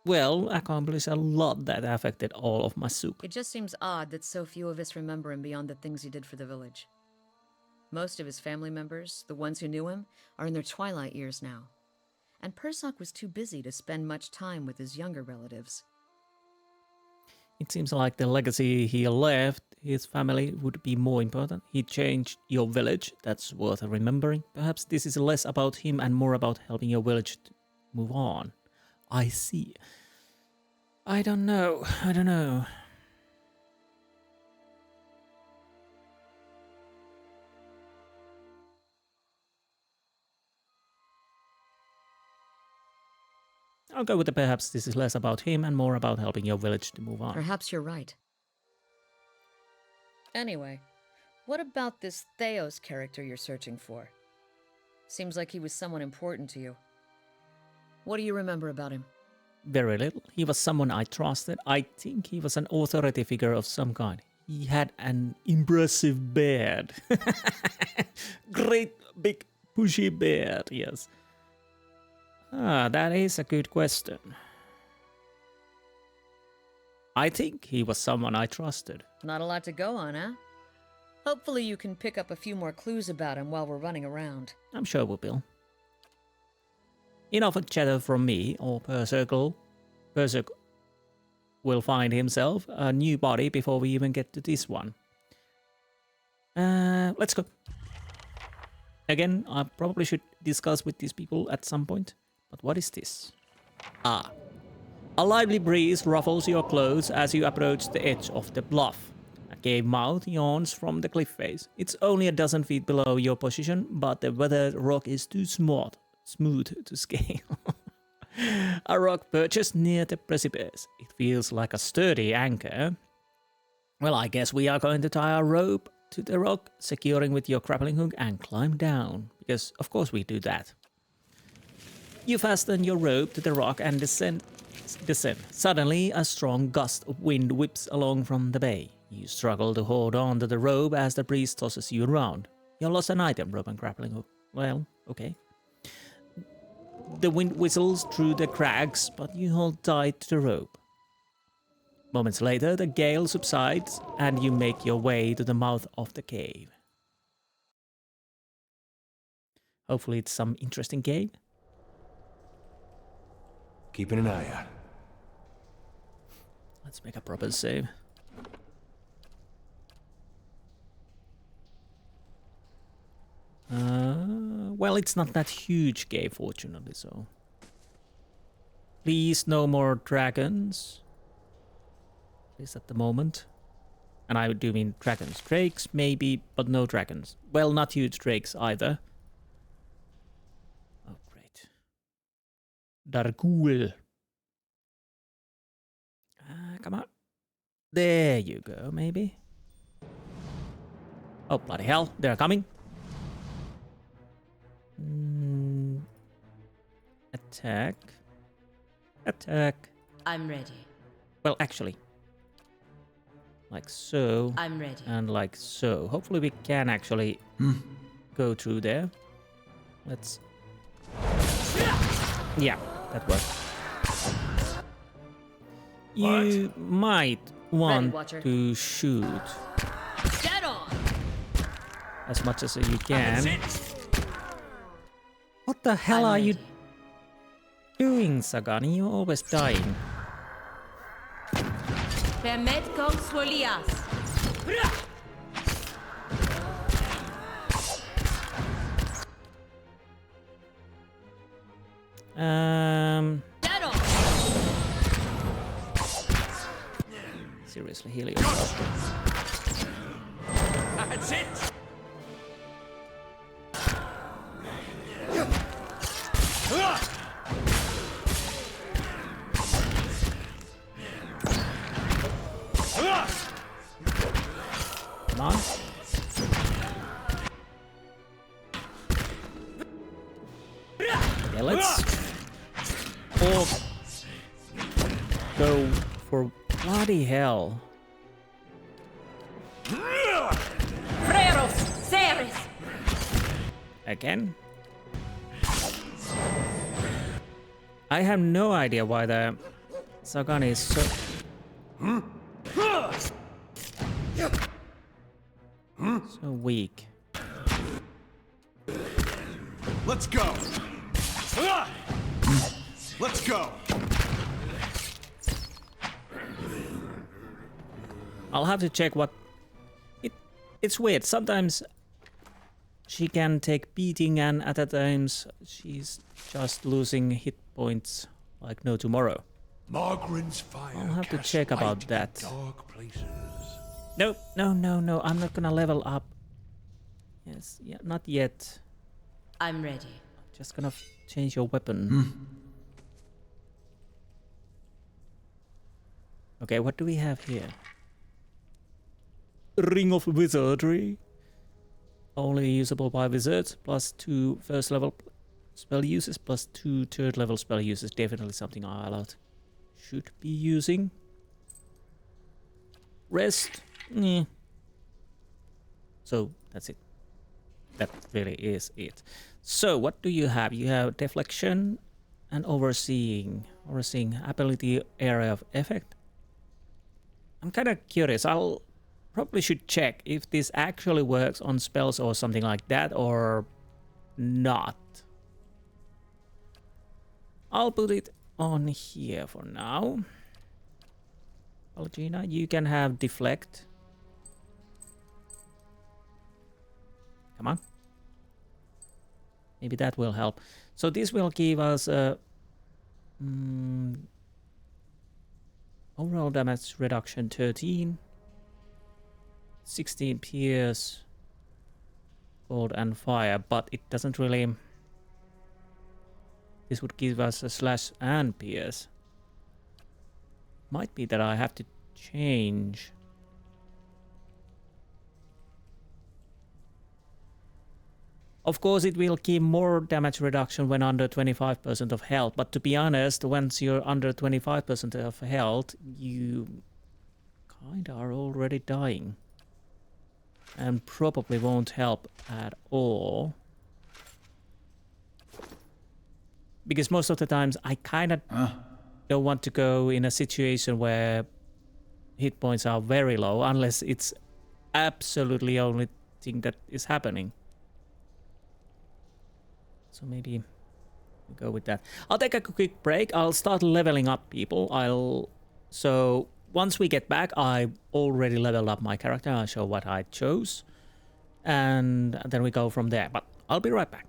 Well, accomplished a lot that affected all of Masuk. It just seems odd that so few of us remember him beyond the things he did for the village. Most of his family members, the ones who knew him, are in their twilight years now. And Persoc was too busy to spend much time with his younger relatives. It seems like the legacy he left his family would be more important. He changed your village, that's worth remembering. Perhaps this is less about him and more about helping your village to move on. I see. I don't know. I'll go with the perhaps this is less about him and more about helping your village to move on. Perhaps you're right. Anyway, what about this Theos character you're searching for? Seems like he was someone important to you. What do you remember about him? Very little. He was someone I trusted. I think he was an authority figure of some kind. He had an impressive beard. Great big pushy beard, yes. That is a good question. I think he was someone I trusted. Not a lot to go on, huh? Hopefully you can pick up a few more clues about him while we're running around. I'm sure we will. Enough of chatter from me or Percircle. Percircle will find himself a new body before we even get to this one. Let's go. Again, I probably should discuss with these people at some point. But what is this? Ah. A lively breeze ruffles your clothes as you approach the edge of the bluff. A cave mouth yawns from the cliff face. It's only a dozen feet below your position, but the weathered rock is too smooth to scale. A rock perches near the precipice. It feels like a sturdy anchor. Well, I guess we are going to tie a rope to the rock, securing with your grappling hook and climb down. Because, of course, we do that. You fasten your rope to the rock and descend. Suddenly, a strong gust of wind whips along from the bay. You struggle to hold on to the rope as the breeze tosses you around. You lost an item, rope and grappling hook. Well, okay. The wind whistles through the cracks, but you hold tight to the rope. Moments later, the gale subsides, and you make your way to the mouth of the cave. Hopefully it's some interesting cave. Keeping an eye out. Let's make a proper save. Well, it's not that huge cave, fortunately, so... Please, no more dragons. At least at the moment. And I do mean dragons. Drakes, maybe, but no dragons. Well, not huge drakes either. Oh, great. Dargul. Come on. There you go, maybe. Oh, bloody hell. They're coming. Attack. Attack. I'm ready. Well, actually. Like so. I'm ready. And like so. Hopefully we can actually go through there. Let's... Yeah, that worked. You might want to shoot Get on. as much as you can. What the hell are you doing, Sagani? You're always dying. Permet Swolias. Get on. Seriously, heal yourself. That's it! Come on. Okay, let's all go for bloody hell. Freros, Ceres. Again? I have no idea why the Sagani is so... so weak. Let's go. Let's go. I'll have to check what... It's weird. Sometimes she can take beating and at other times she's just losing hit points like no tomorrow. Margren's fire. I'll have to casts check light about in that. Dark places. Nope, no, I'm not gonna level up. Yes, yeah, not yet. I'm ready. Just gonna change your weapon. Okay, what do we have here? Ring of Wizardry. Only usable by wizards. +2 first level spell uses. +2 third level spell uses. Definitely something I should be using. Rest. So that's it. That really is it. So what do you have? You have deflection, And overseeing ability area of effect. I'm kind of curious. I'll probably should check if this actually works on spells or something like that or not. I'll put it on here for now. Algina, you can have deflect. Come on. Maybe that will help. So this will give us a overall damage reduction 13, 16 pierce, cold and fire, but it doesn't really. This would give us a slash and pierce. Might be that I have to change. Of course, it will give more damage reduction when under 25% of health, but to be honest, once you're under 25% of health, you kinda are already dying. And probably won't help at all. Because most of the times I kinda don't want to go in a situation where hit points are very low, unless it's absolutely only thing that is happening. So maybe we'll go with that. I'll take a quick break. I'll start leveling up people. So once we get back, I already leveled up my character. I'll show what I chose. And then we go from there. But I'll be right back.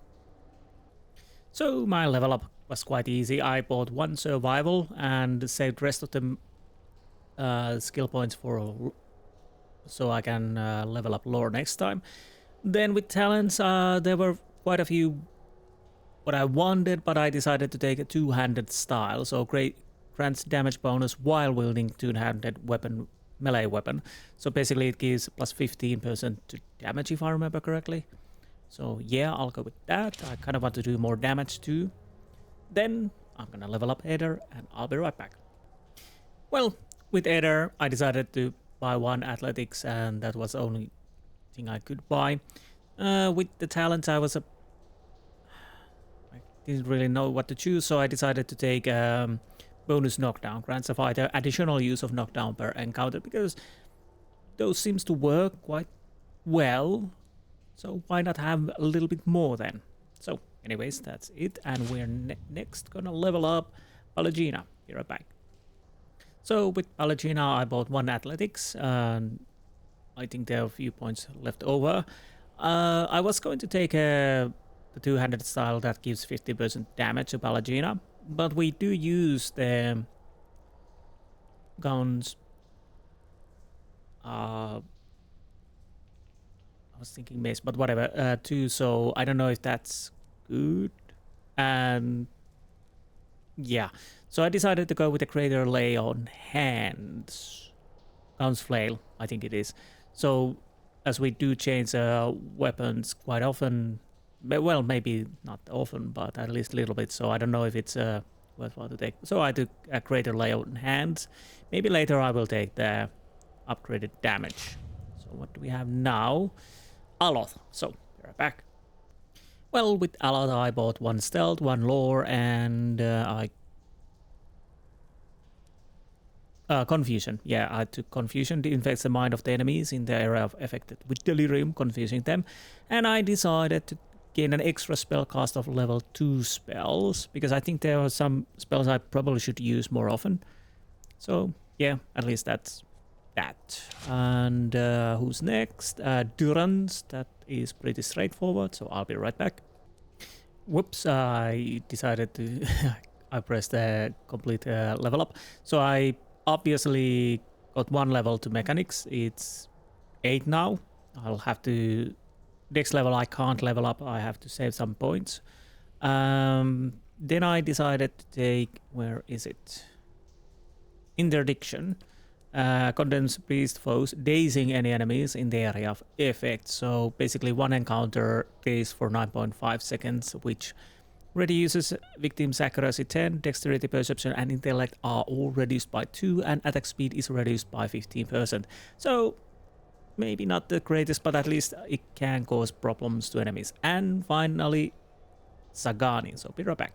So my level up was quite easy. I bought 1 survival and saved the rest of the skill points for so I can level up lore next time. Then with talents, there were quite a few what I wanted, but I decided to take a two-handed style, so grants damage bonus while wielding two-handed weapon, melee weapon. So basically it gives plus 15% to damage if I remember correctly. So yeah, I'll go with that. I kind of want to do more damage too. Then I'm gonna level up Aether and I'll be right back. Well, with Aether I decided to buy 1 athletics and that was the only thing I could buy. With the talents I didn't really know what to choose, so I decided to take bonus knockdown. Grants a fighter additional use of knockdown per encounter, because those seems to work quite well. So why not have a little bit more then? So anyways, that's it. And we're next gonna level up Pallegina. Be right back. So with Pallegina, I bought 1 athletics. And I think there are a few points left over. I was going to take the two-handed style that gives 50% damage to Pallegina, but we do use the guns. I was thinking mace, but whatever, too, so I don't know if that's good. And yeah, so I decided to go with the Greater Lay on Hands. Guns Flail, I think it is. So as we do change weapons quite often, well, maybe not often, but at least a little bit, so I don't know if it's worthwhile to take. So I took a Greater Lay on Hands. Maybe later I will take the upgraded damage. So what do we have now? Aloth. So we're back. Well, with Aloth I bought 1 stealth, 1 lore, and confusion. Yeah, I took confusion to infect the mind of the enemies in the area of affected with delirium, confusing them. And I decided to gain an extra spell cast of level 2 spells, because I think there are some spells I probably should use more often. So yeah, at least that's that. And who's next? Durance. That is pretty straightforward, so I'll be right back. Whoops, I decided to I pressed the complete level up. So I obviously got 1 level to mechanics. It's 8 now. I'll have to next level I can't level up, I have to save some points. Then I decided to take, where is it? Interdiction. Condemns beast foes, dazing any enemies in the area of effect. So basically 1 encounter daze for 9.5 seconds, which reduces victim's accuracy 10, dexterity, perception and intellect are all reduced by 2, and attack speed is reduced by 15%. So maybe not the greatest, but at least it can cause problems to enemies. And finally, Sagani. So be right back.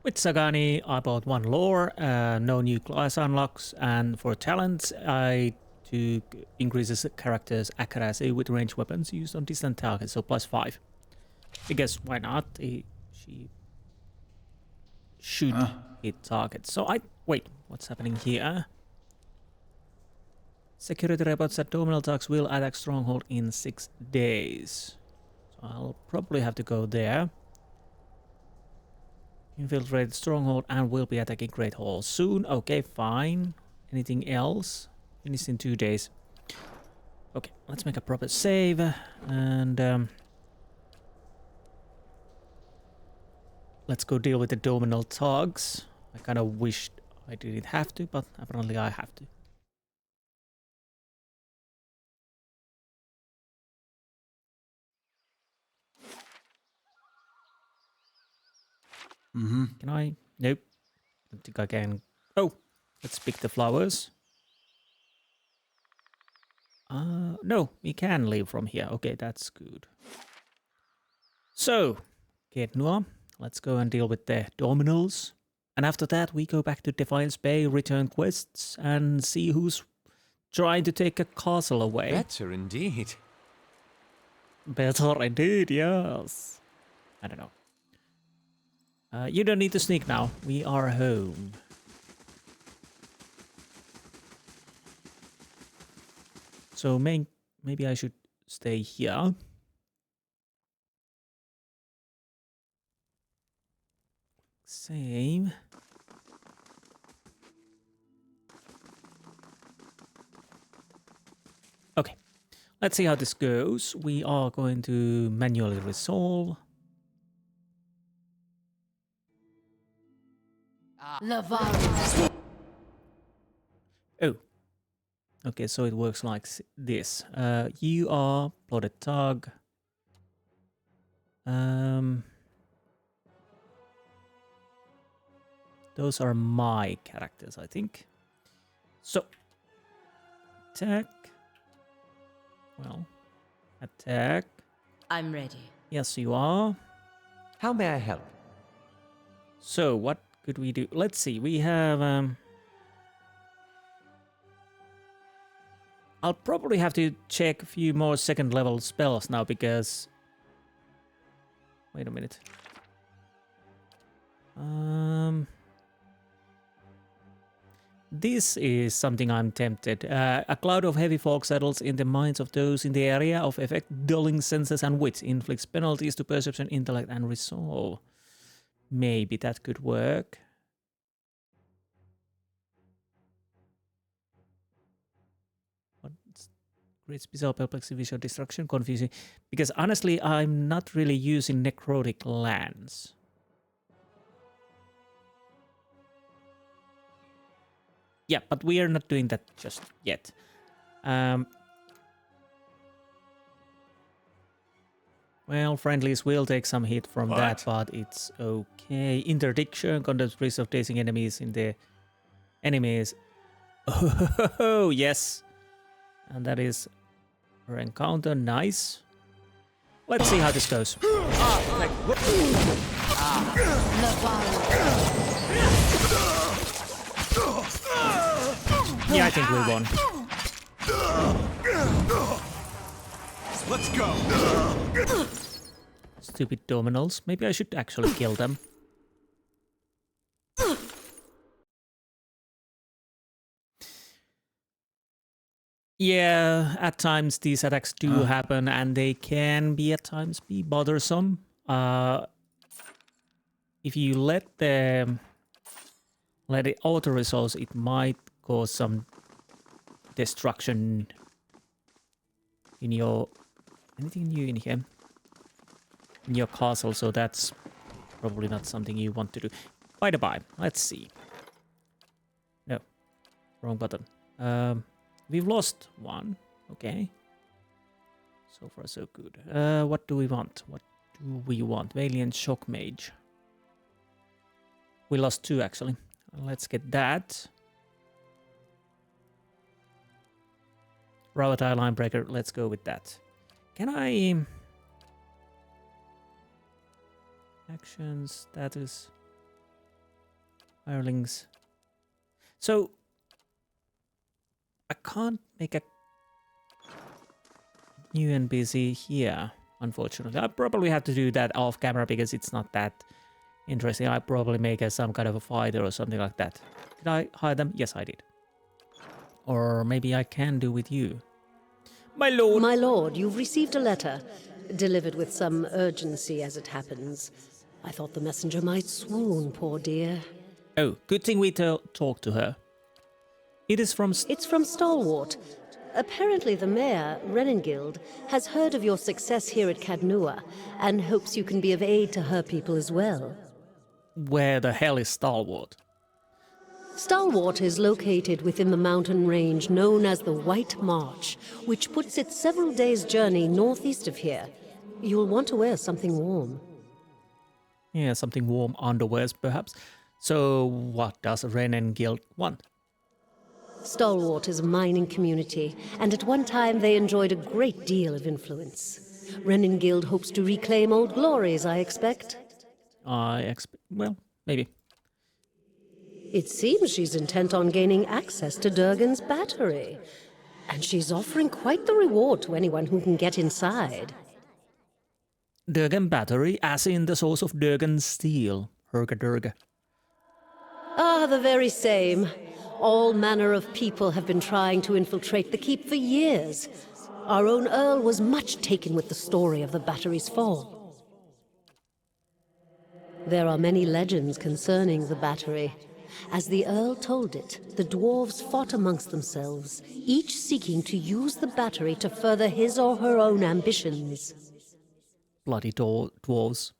With Sagani, I bought 1 lore, no new class unlocks, and for talents, I took increases the character's accuracy with ranged weapons used on distant targets, so +5. Because why not? She should hit targets. So wait, what's happening here? Security reports that Dominal Thugs will attack Stronghold in 6 days. So I'll probably have to go there. Infiltrate Stronghold and will be attacking Great Hall soon. Okay, fine. Anything else? Finished in 2 days. Okay, let's make a proper save. And let's go deal with the Dominal Thugs. I kind of wished I didn't have to, but apparently I have to. Can I? Nope. I don't think I can. Oh, let's pick the flowers. No, we can leave from here. Okay, that's good. So, Kednua, let's go and deal with the Dominals. And after that, we go back to Defiance Bay, return quests, and see who's trying to take a castle away. Better indeed. Better indeed, yes. I don't know. You don't need to sneak now. We are home. So maybe I should stay here. Save. Okay. Let's see how this goes. We are going to manually resolve. Oh. Okay, so it works like this. You are plotted tug. Those are my characters, I think. So, attack. Well, attack. I'm ready. Yes, you are. How may I help? So, what could we do? Let's see. We have. I'll probably have to check a few more second level spells now because. Wait a minute. This is something I'm tempted. A cloud of heavy fog settles in the minds of those in the area of effect, dulling senses and wit, inflicts penalties to perception, intellect, and resolve. Maybe that could work. What's great special perplexity, visual destruction, confusing? Because honestly, I'm not really using necrotic lands. Yeah, but we are not doing that just yet. Well, friendlies will take some hit from that, but it's okay. Interdiction condones risk of dazing enemies in the enemies. Oh, yes. And that is our encounter. Nice. Let's see how this goes. Yeah, I think we won. Let's go. Stupid dominals. Maybe I should actually kill them. Yeah, at times these attacks do happen and they can be at times be bothersome. If you let it auto resolve, it might cause some destruction in your anything new in here in your castle, so that's probably not something you want to do. By the by, let's see. No, wrong button. We've lost one. Okay, so far so good. What do we want? What do we want? Valiant Shock Mage. We lost 2 actually. Let's get that. Rawatire Linebreaker, let's go with that. Can I... Actions, status... Hirelings. So I can't make a new NPC here, unfortunately. I probably have to do that off camera because it's not that interesting. I probably make some kind of a fighter or something like that. Did I hire them? Yes, I did. Or maybe I can do with you. My lord! My lord, you've received a letter, delivered with some urgency as it happens. I thought the messenger might swoon, poor dear. Oh, good thing we talked to her. It is from... It's from Stalwart. Apparently the mayor, Renengild, has heard of your success here at Cadnua, and hopes you can be of aid to her people as well. Where the hell is Stalwart? Stalwart is located within the mountain range known as the White March, which puts it several days' journey northeast of here. You'll want to wear something warm. Yeah, something warm underwears, perhaps. So, what does Renengild want? Stalwart is a mining community, and at one time they enjoyed a great deal of influence. Renengild hopes to reclaim old glories, I expect. Well, maybe. It seems she's intent on gaining access to Durgan's battery. And she's offering quite the reward to anyone who can get inside. Durgan battery, as in the source of Durgan steel. Herga Durga. Ah, the very same. All manner of people have been trying to infiltrate the keep for years. Our own Earl was much taken with the story of the battery's fall. There are many legends concerning the battery. As the Earl told it, the dwarves fought amongst themselves, each seeking to use the battery to further his or her own ambitions. Bloody dwarves.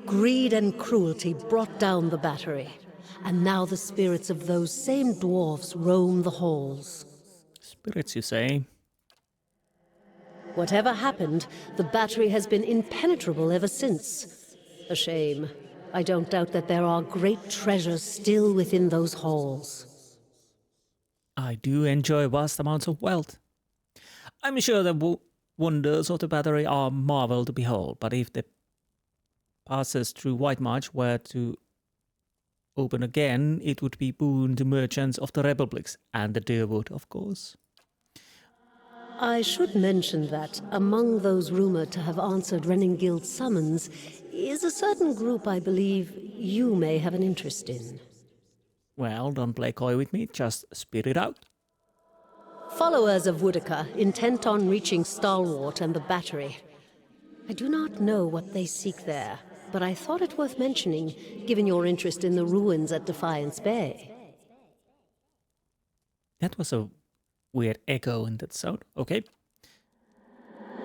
Greed and cruelty brought down the battery, and now the spirits of those same dwarves roam the halls. Spirits, you say? Whatever happened, the battery has been impenetrable ever since. A shame. I don't doubt that there are great treasures still within those halls. I do enjoy vast amounts of wealth. I'm sure the wonders of the battery are marvel to behold, but if the passes through White March were to open again, it would be boon to merchants of the Republics, and the Deerwood, of course. I should mention that among those rumored to have answered Renengild's summons is a certain group I believe you may have an interest in. Well, don't play coy with me, just spit it out. Followers of Woodica, intent on reaching Stalwart and the battery. I do not know what they seek there, but I thought it worth mentioning, given your interest in the ruins at Defiance Bay. That was a weird echo in that sound. Okay.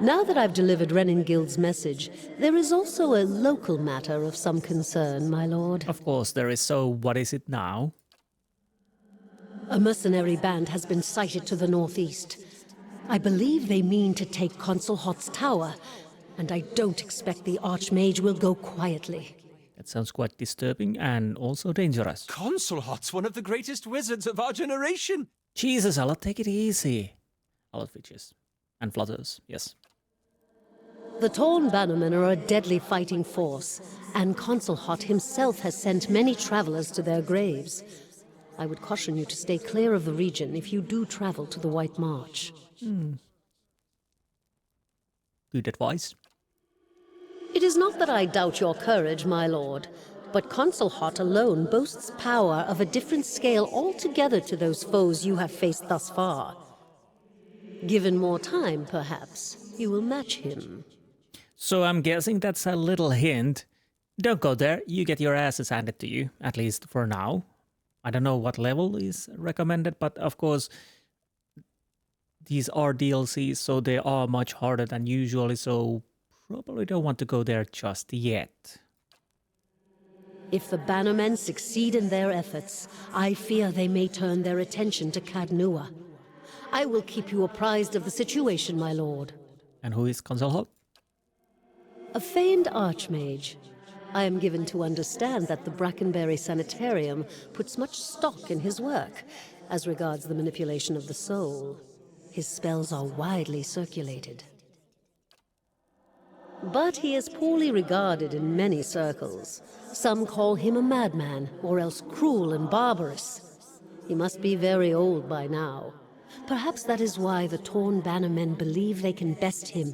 Now that I've delivered Renengild's message, there is also a local matter of some concern, my lord. Of course there is, so what is it now? A mercenary band has been sighted to the northeast. I believe they mean to take Consul Hot's tower, and I don't expect the Archmage will go quietly. That sounds quite disturbing and also dangerous. Consul Hot's one of the greatest wizards of our generation. Jesus, I'll take it easy. All features. And flutters, yes. The Torn Bannermen are a deadly fighting force, and Consul Hot himself has sent many travelers to their graves. I would caution you to stay clear of the region if you do travel to the White March. Good advice. It is not that I doubt your courage, my lord, but Consul Hot alone boasts power of a different scale altogether to those foes you have faced thus far. Given more time, perhaps, you will match him. So I'm guessing that's a little hint. Don't go there, you get your asses handed to you, at least for now. I don't know what level is recommended, but of course, these are DLCs, so they are much harder than usually, so probably don't want to go there just yet. If the Bannermen succeed in their efforts, I fear they may turn their attention to Cadnua. I will keep you apprised of the situation, my lord. And who is Consul Hot? A famed archmage. I am given to understand that the Brackenberry Sanitarium puts much stock in his work, as regards the manipulation of the soul. His spells are widely circulated. But he is poorly regarded in many circles. Some call him a madman, or else cruel and barbarous. He must be very old by now. Perhaps that is why the Torn Bannermen believe they can best him.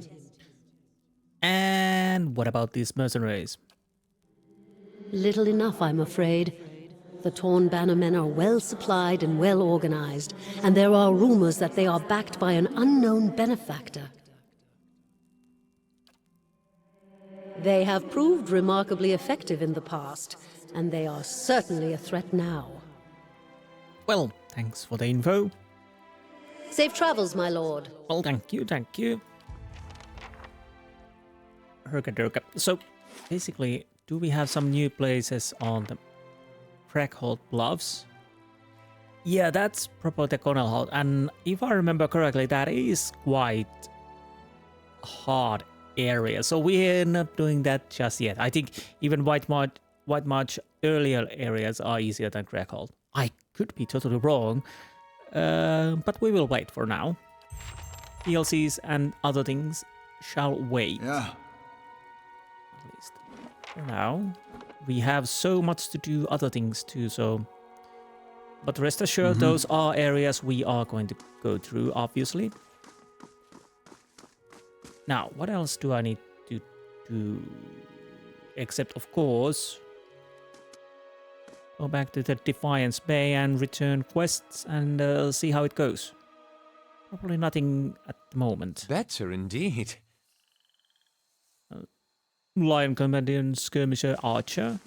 And what about these mercenaries? Little enough, I'm afraid. The Torn Bannermen are well supplied and well organized, and there are rumors that they are backed by an unknown benefactor. They have proved remarkably effective in the past, and they are certainly a threat now. Well, thanks for the info. Safe travels, my lord. Well, thank you, thank you. Herka. So, basically, do we have some new places on the Stronghold Bluffs? Yeah, that's proper the Stronghold, and if I remember correctly, that is quite a hard area. So we're not doing that just yet. I think even White March earlier areas are easier than Stronghold. I could be totally wrong, but we will wait for now. DLCs and other things shall wait. Yeah. At least for now. We have so much to do other things too, so... But rest assured, those are areas we are going to go through, obviously. Now, what else do I need to do? Except, of course... Go back to the Defiance Bay and return quests and see how it goes. Probably nothing at the moment. Better indeed. Lion Companion, Skirmisher, Archer.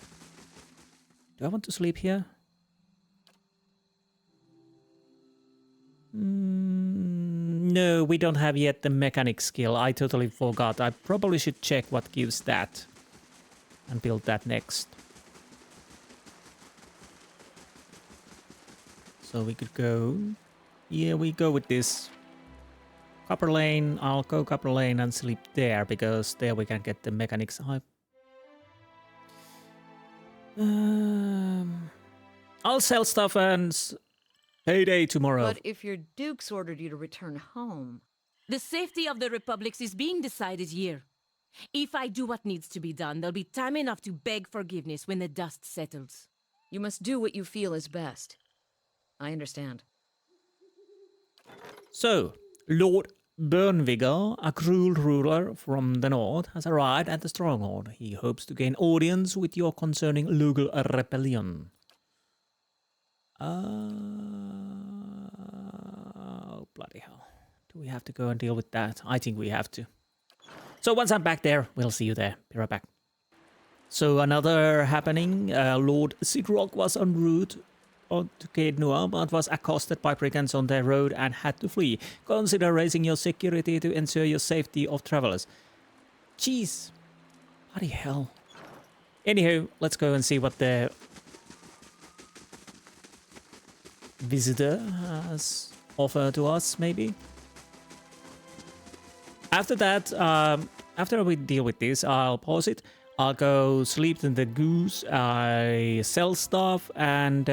Do I want to sleep here? No, we don't have yet the mechanic skill. I totally forgot. I probably should check what gives that. And build that next. So we could go... Yeah, we go with this. Copper Lane, I'll go Copper Lane and sleep there, because there we can get the mechanics. I'll sell stuff and payday tomorrow. But if your dukes ordered you to return home... The safety of the republics is being decided here. If I do what needs to be done, there'll be time enough to beg forgiveness when the dust settles. You must do what you feel is best. I understand. So, Lord Bernvigor, a cruel ruler from the north, has arrived at the Stronghold. He hopes to gain audience with you concerning local rebellion. Oh, bloody hell. Do we have to go and deal with that? I think we have to. So once I'm back there, we'll see you there. Be right back. So another happening, Lord Sidrock was en route to Caid Noir, but was accosted by brigands on their road and had to flee. Consider raising your security to ensure your safety of travelers. Jeez. Bloody hell. Anywho, let's go and see what the visitor has offered to us, maybe. After that, after we deal with this, I'll pause it. I'll go sleep in the goose, I sell stuff, and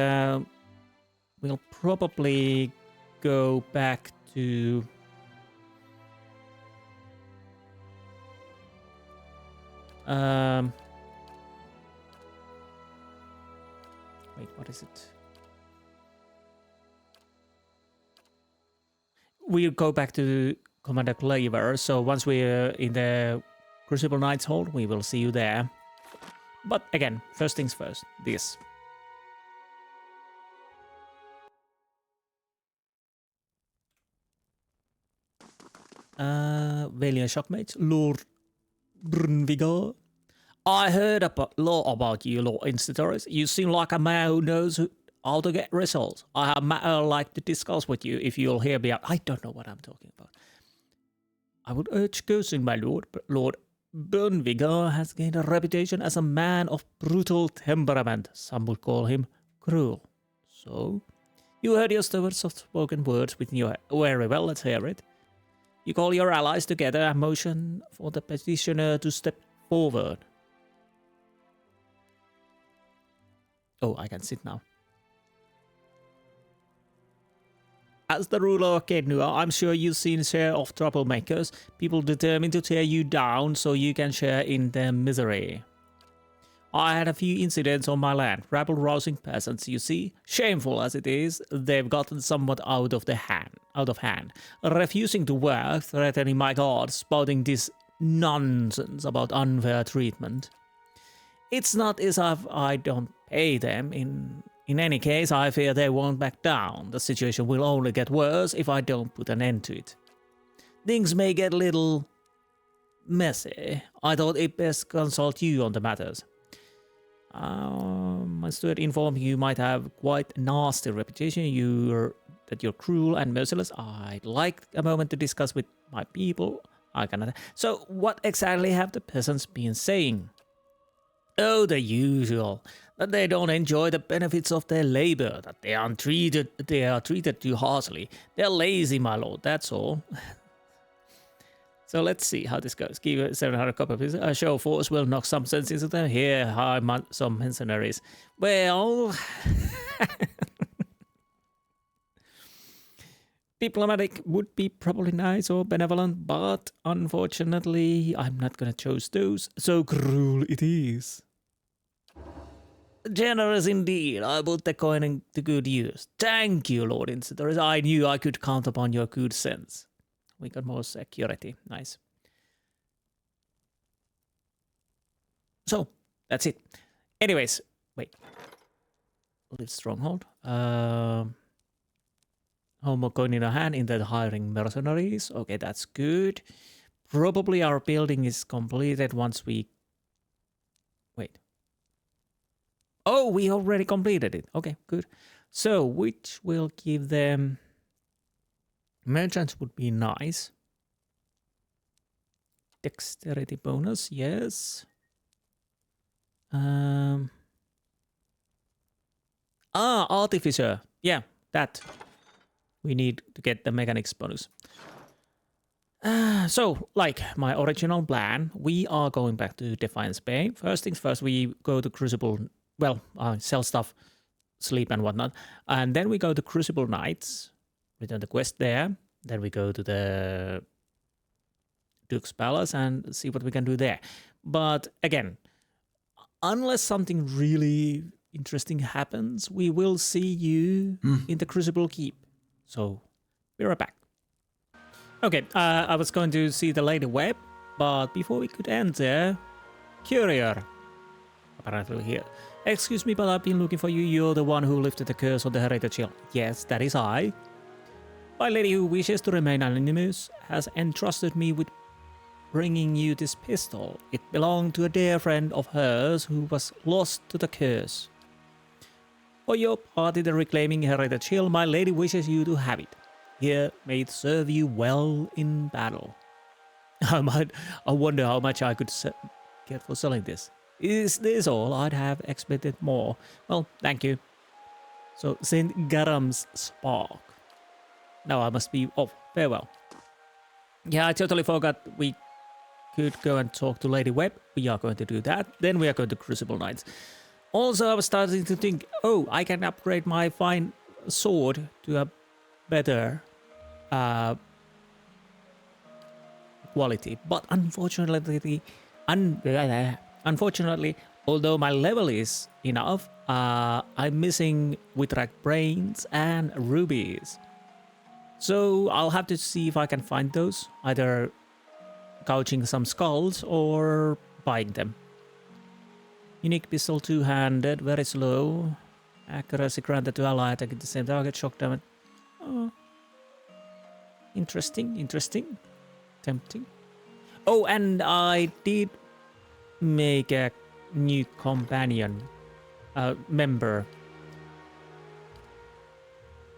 we'll probably go back to... Wait, what is it? We'll go back to Commander Claver, so once we're in the Crucible Knight's Hold, we will see you there. But again, first things first, this. Valiant Shockmate, Lord Brunvigor. I heard a lot about you, Lord Insti. You seem like a man who knows how to get results. I have a matter I'd like to discuss with you if you'll hear me out. I don't know what I'm talking about. I would urge cursing, my lord, but Lord Bernvigor has gained a reputation as a man of brutal temperament. Some would call him cruel. So, you heard your soft-spoken words with you very well, let's hear it. You call your allies together and motion for the petitioner to step forward. Oh, I can sit now. As the ruler of Kednua, I'm sure you've seen share of troublemakers, people determined to tear you down so you can share in their misery. I had a few incidents on my land, rabble-rousing peasants, you see. Shameful as it is, they've gotten somewhat out of hand, refusing to work, threatening my gods, spouting this nonsense about unfair treatment. It's not as if I don't pay them. In any case, I fear they won't back down. The situation will only get worse if I don't put an end to it. Things may get a little messy. I thought it best consult you on the matters. My steward informed you might have quite a nasty reputation, that you're cruel and merciless. I'd like a moment to discuss with my people. I cannot. So, what exactly have the peasants been saying? Oh, the usual. That they don't enjoy the benefits of their labor, that they are treated too harshly. They're lazy, my lord, that's all. So let's see how this goes. Give 700 copper pieces. A show force will knock some sense into them. Here are some mercenaries. Well... Diplomatic would be probably nice or benevolent, but unfortunately, I'm not gonna choose those. So cruel it is. Generous indeed. I put the coin into good use. Thank you, Lord Insti. I knew I could count upon your good sense. We got more security. Nice. So, that's it. Anyways, wait. Live Stronghold. Home coin in a hand in the hiring mercenaries. Okay, that's good. Probably our building is completed once we... Wait. Oh, we already completed it. Okay, good. So, which will give them... Merchants would be nice. Dexterity bonus, yes. Artificer. Yeah, that. We need to get the mechanics bonus. So, like my original plan, we are going back to Defiance Bay. First things first, we go to Crucible. Well, sell stuff, sleep and whatnot. And then we go to Crucible Knights. Return the quest there. Then we go to the Duke's Palace and see what we can do there. But again, unless something really interesting happens, we will see you in the Crucible Keep. So, be right back. Okay, I was going to see the Lady Web, but before we could enter, Courier. Apparently here. Excuse me, but I've been looking for you. You're the one who lifted the curse on the Heritage Hill. Yes, that is I. My lady who wishes to remain anonymous has entrusted me with bringing you this pistol. It belonged to a dear friend of hers who was lost to the curse. For your part in the reclaiming Heritage Hill, my lady wishes you to have it. Here may it serve you well in battle. I wonder how much I could get for selling this. Is this all? I'd have expected more. Well, thank you. So, St. Garam's Spark. Now I must be off. Farewell. Yeah, I totally forgot we could go and talk to Lady Web. We are going to do that. Then we are going to Crucible Knights. Also, I was starting to think, oh, I can upgrade my fine sword to a better quality. But unfortunately, although my level is enough, I'm missing Withrak brains and rubies. So I'll have to see if I can find those, either gouging some skulls or buying them. Unique pistol, two-handed, very slow. Accuracy granted to ally attack at the same target, shock damage. Oh. Interesting. Tempting. Oh, and I did make a new companion member.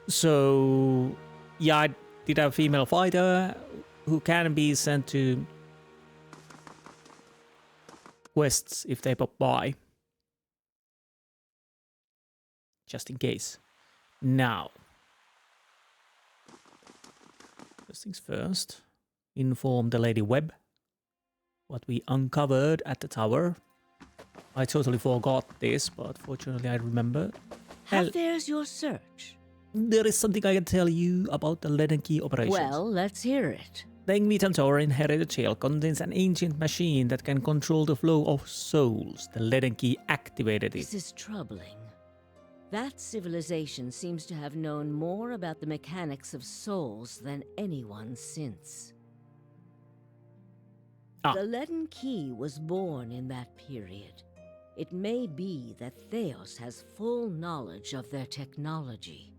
So, yeah, I did have a female fighter who can be sent to quests if they pop by. Just in case. Now. First things first. Inform the Lady Web what we uncovered at the tower. I totally forgot this, but fortunately I remember. How fares your search? there is something I can tell you about the Leaden Key operations. Well, let's hear it. The Ignitan Tower inherited shell contains an ancient machine that can control the flow of souls. The Leaden Key activated it. This is troubling. That civilization seems to have known more about the mechanics of souls than anyone since. The Leaden Key was born in that period. It may be that Theos has full knowledge of their technology.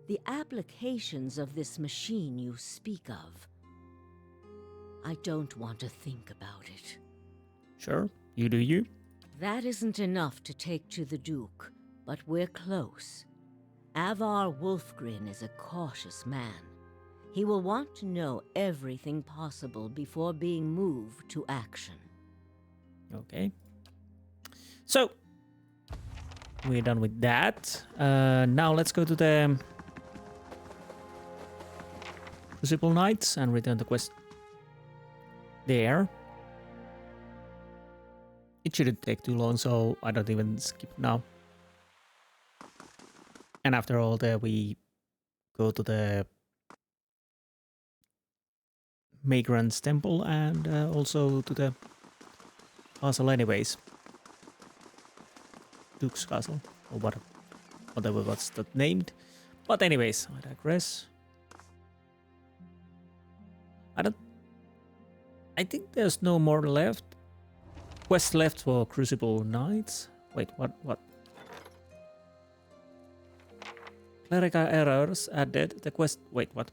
The applications of this machine you speak of, I don't want to think about it. Sure, you do you. That isn't enough to take to the Duke, but we're close. Avar Wolfgren is a cautious man. He will want to know everything possible before being moved to action. Okay. So, we're done with that. Now let's go to the Crucible Knights and return the quest there. It shouldn't take too long, so I don't even skip now. And after all that, we go to the Migrant's Temple and also to the castle anyways. Duke's Castle, or whatever what's that named. But anyways, I digress. I think there's no more left. Quest left for Crucible Knights. Wait, what? Clerical errors added. The quest. Wait, what?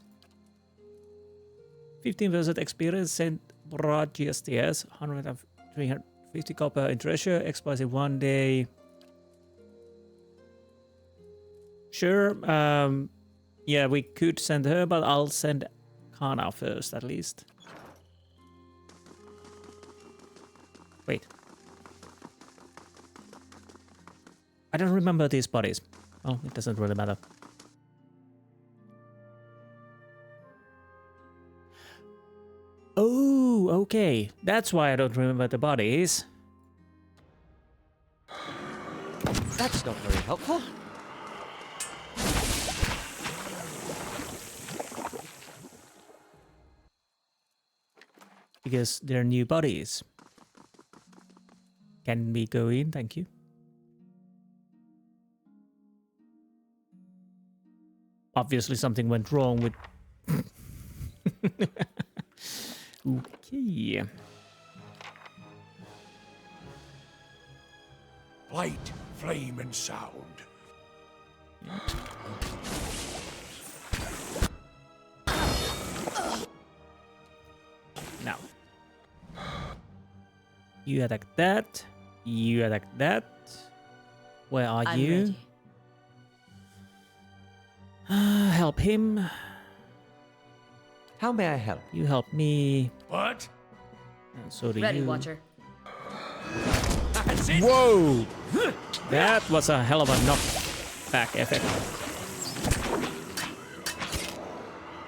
15% experience sent broad GSTS. 350 copper in treasure. Expires in 1 day. Sure. Yeah, we could send her, but I'll send Kana first at least. Wait. I don't remember these bodies. Well, it doesn't really matter. Oh, okay. That's why I don't remember the bodies. That's not very helpful. Because they're new bodies. Can we go in? Thank you. Obviously something went wrong with... Okay. Light, flame, and sound. Now. You attack that. You attack that. Where are I'm you? ready. Help him. How may I help? You help me. What? And so do Ready, you. Watcher. That's it. Whoa! That was a hell of a knockback effect.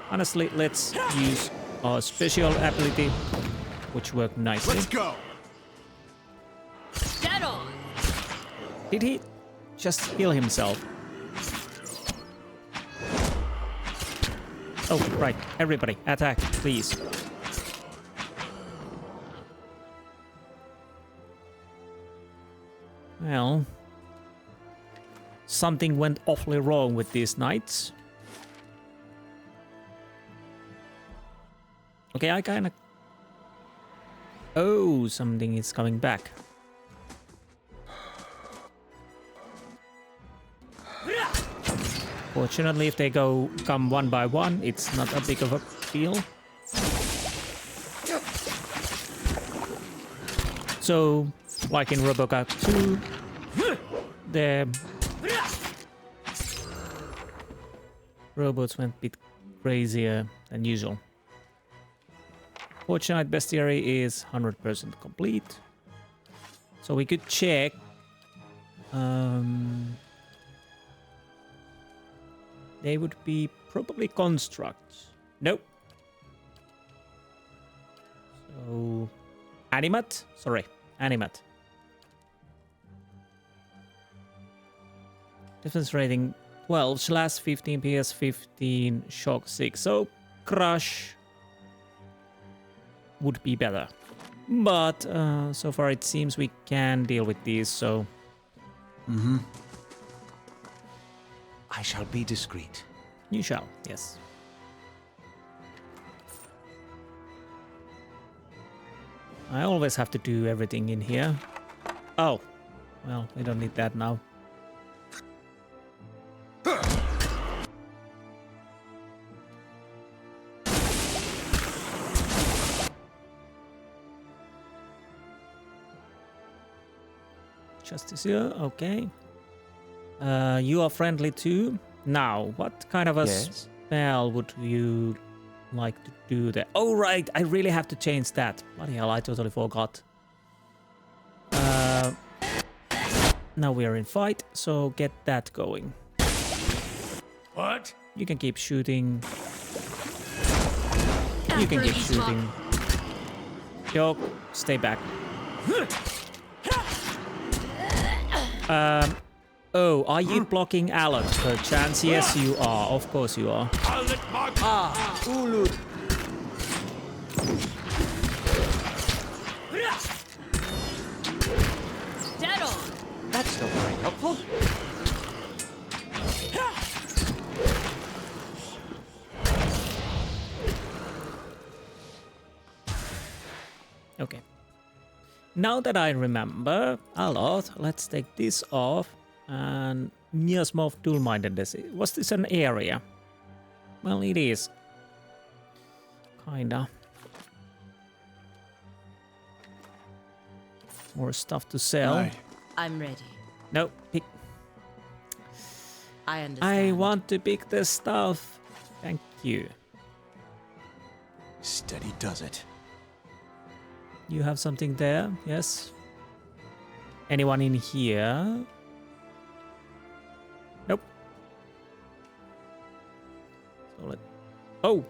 Honestly, let's use our special ability, which worked nicely. Let's go. Dead on! Did he just heal himself? Oh, right. Everybody, attack, please. Well, something went awfully wrong with these knights. Okay, I kind of... Oh, something is coming back. Fortunately, if they come one by one, it's not a big of a deal. So, like in Robocop 2, the robots went a bit crazier than usual. Fortunate Bestiary is 100% complete. So we could check. They would be probably constructs. Nope. So, animate? Sorry, animate. Defense rating 12 slash 15 PS 15 shock 6. So crush would be better. But so far it seems we can deal with these, so... I shall be discreet. You shall, yes. I always have to do everything in here. Oh, well, we don't need that now. Justice here, okay. You are friendly too. Now, what kind of a Yes? spell would you like to do there? Oh, right, I really have to change that. Bloody hell, I totally forgot. Now we are in fight, so get that going. What? You can keep shooting. You can keep shooting. Yo, stay back. Oh, are you blocking Alan per chance? Yes, you are. Of course you are. I'll let Margaret... Ulu. Dead on! That's not very helpful. Okay. Now that I remember a lot, let's take this off. And Miasmov Tool-mindedness. Was this an area? Well, it is. Kinda. More stuff to sell. Aye. I'm ready. No, pick. I understand. I want to pick the stuff. Thank you. Steady does it. You have something there? Yes. Anyone in here? Nope. So let. Oh!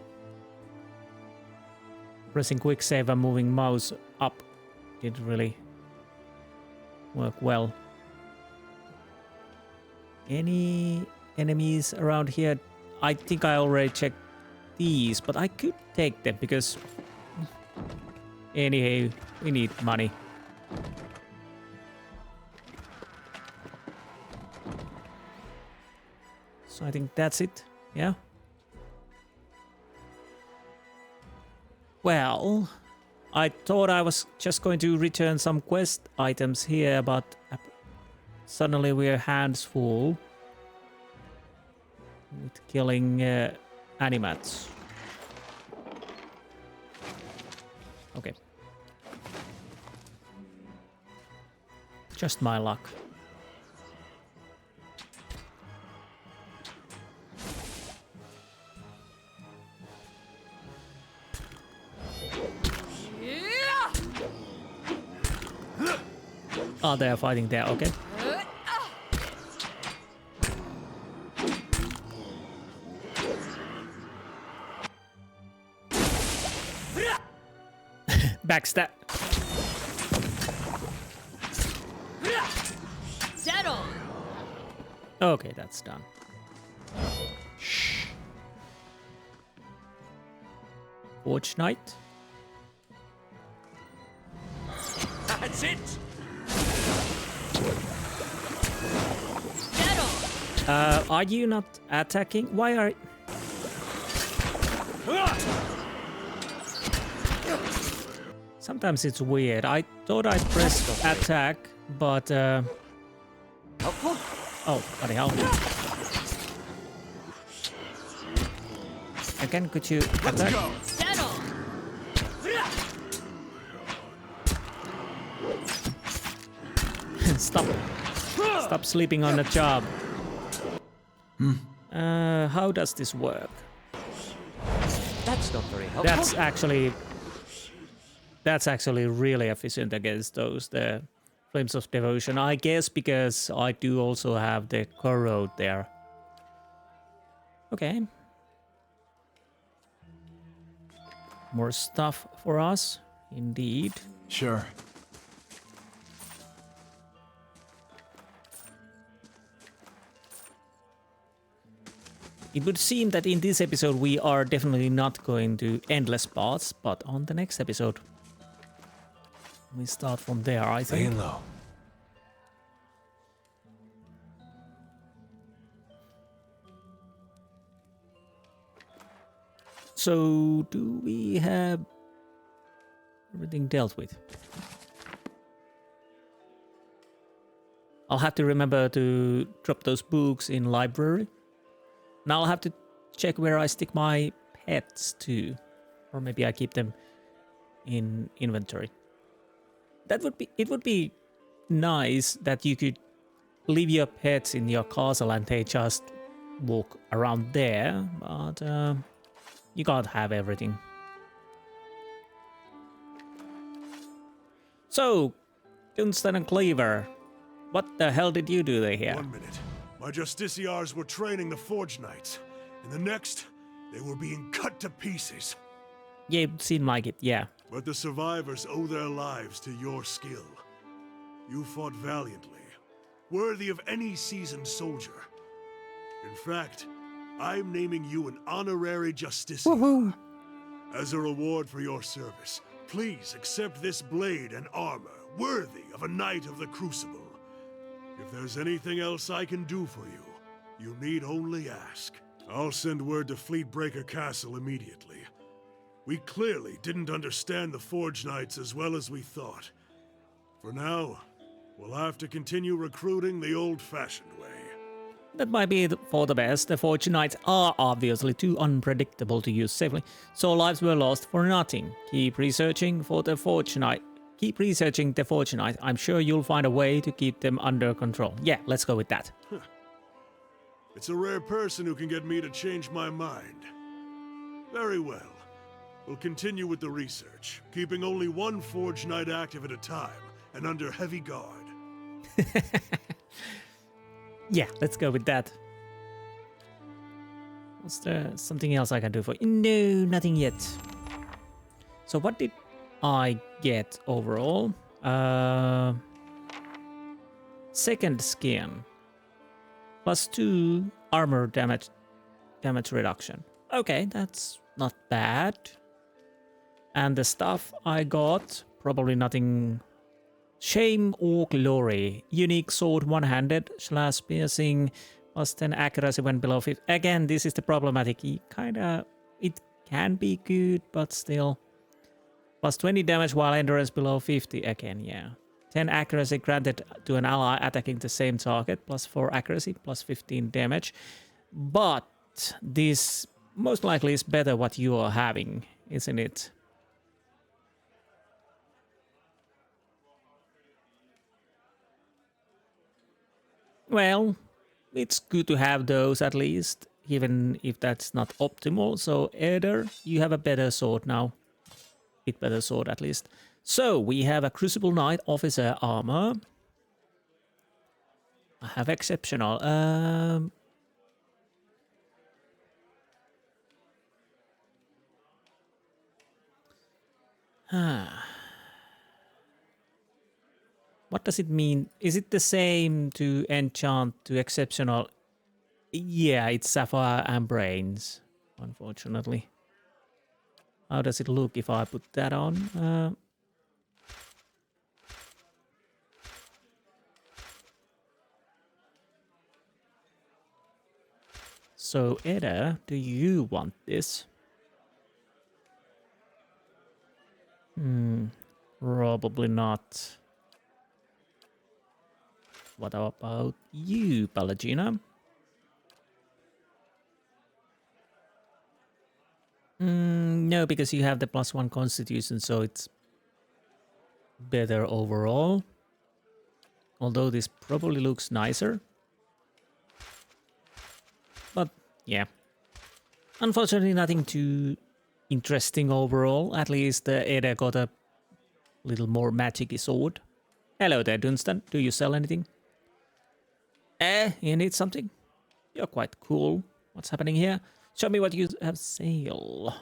Pressing quick save and moving mouse up didn't really work well. Any enemies around here? I think I already checked these, but I could take them because anyway, we need money. So I think that's it, yeah? Well, I thought I was just going to return some quest items here, but suddenly we're hands full with killing animats. Okay. Just my luck. Oh, they are fighting there, okay. Backstab. Dead on! Okay, that's done. Forge Knight. That's it! Dead on! Are you not attacking? Why are... Sometimes it's weird. I thought I pressed attack, but... Helpful? Oh, bloody hell. Again, could you Let's attack? go! Dead on! Stop sleeping on the job. How does this work? That's not very helpful. That's actually really efficient against those, the Flames of Devotion. I guess because I do also have the corrode there. Okay. More stuff for us, indeed. Sure. It would seem that in this episode we are definitely not going to endless paths, but on the next episode we start from there, I think. Laying low. So, do we have everything dealt with? I'll have to remember to drop those books in library. Now I'll have to check where I stick my pets too. Or maybe I keep them in inventory. It would be nice that you could leave your pets in your castle and they just walk around there, but you can't have everything. So, Dunstan and Cleaver, what the hell did you do there here? 1 minute. My justiciars were training the Forge Knights. In the next, they were being cut to pieces. Yeah, it seemed like it, yeah. But the survivors owe their lives to your skill. You fought valiantly, worthy of any seasoned soldier. In fact, I'm naming you an honorary justiciar. As a reward for your service, please accept this blade and armor, worthy of a knight of the Crucible. If there's anything else I can do for you, you need only ask. I'll send word to Fleetbreaker Castle immediately. We clearly didn't understand the Forge Knights as well as we thought. For now, we'll have to continue recruiting the old-fashioned way. That might be for the best. The Forge Knights are obviously too unpredictable to use safely, so lives were lost for nothing. Keep researching for the Forge Knight. Keep researching the Forge Knight. I'm sure you'll find a way to keep them under control. Yeah, let's go with that. It's a rare person who can get me to change my mind. Very well. We'll continue with the research, keeping only one Forge Knight active at a time and under heavy guard. Yeah, let's go with that. Was there something else I can do for you? No, nothing yet. So what did I get overall? Second skin. +2 armor damage reduction. Okay, that's not bad. And the stuff I got, probably nothing. Shame or glory. Unique sword, one-handed, / piercing, +10 accuracy when below 50. Again, this is the problematic. It can be good, but still. +20 damage while endurance below 50. Again, yeah. 10 accuracy granted to an ally attacking the same target. +4 accuracy, +15 damage. But this most likely is better what you are having, isn't it? Well, it's good to have those at least, even if that's not optimal. So, Eder, you have a better sword now. Bit better sword at least. So, we have a Crucible Knight Officer armor. I have exceptional. What does it mean? Is it the same to enchant to exceptional? Yeah, it's Sapphire and Brains, unfortunately. How does it look if I put that on? So, Eda, do you want this? Probably not. What about you, Palagina? No, because you have the +1 constitution, so it's better overall. Although this probably looks nicer. But, yeah. Unfortunately, nothing too interesting overall. At least Eda got a little more magic-y sword. Hello there, Dunstan. Do you sell anything? You need something? You're quite cool. What's happening here? Show me what you have sale.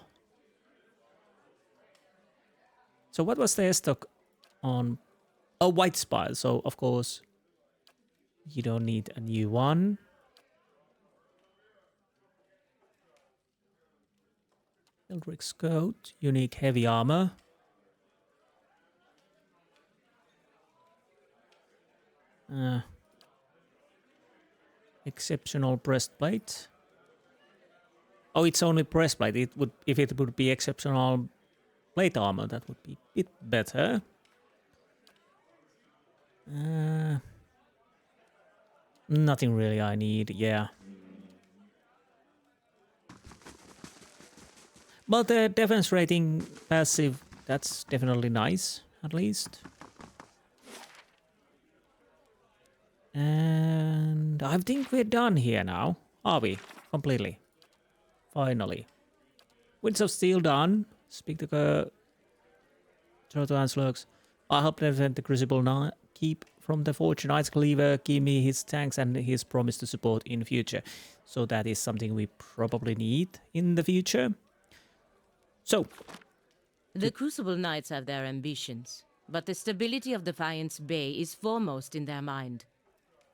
So what was the stock on? Oh, White Spire. So, of course, you don't need a new one. Eldrick's coat, unique heavy armor. Exceptional breastplate. Oh, it's only breastplate. It would, if it would be exceptional plate armor, that would be a bit better. Nothing really I need, yeah. But the defense rating passive, that's definitely nice, at least. And I think we're done here now. Are we? Completely. Finally. Winds of Steel done. Speak to Turtle Slugs. I help defend the Crucible keep from the Forge Knight's Cleaver. Give me his tanks and his promise to support in future. So that is something we probably need in the future. So. The Crucible Knights have their ambitions, but the stability of Defiance Bay is foremost in their mind.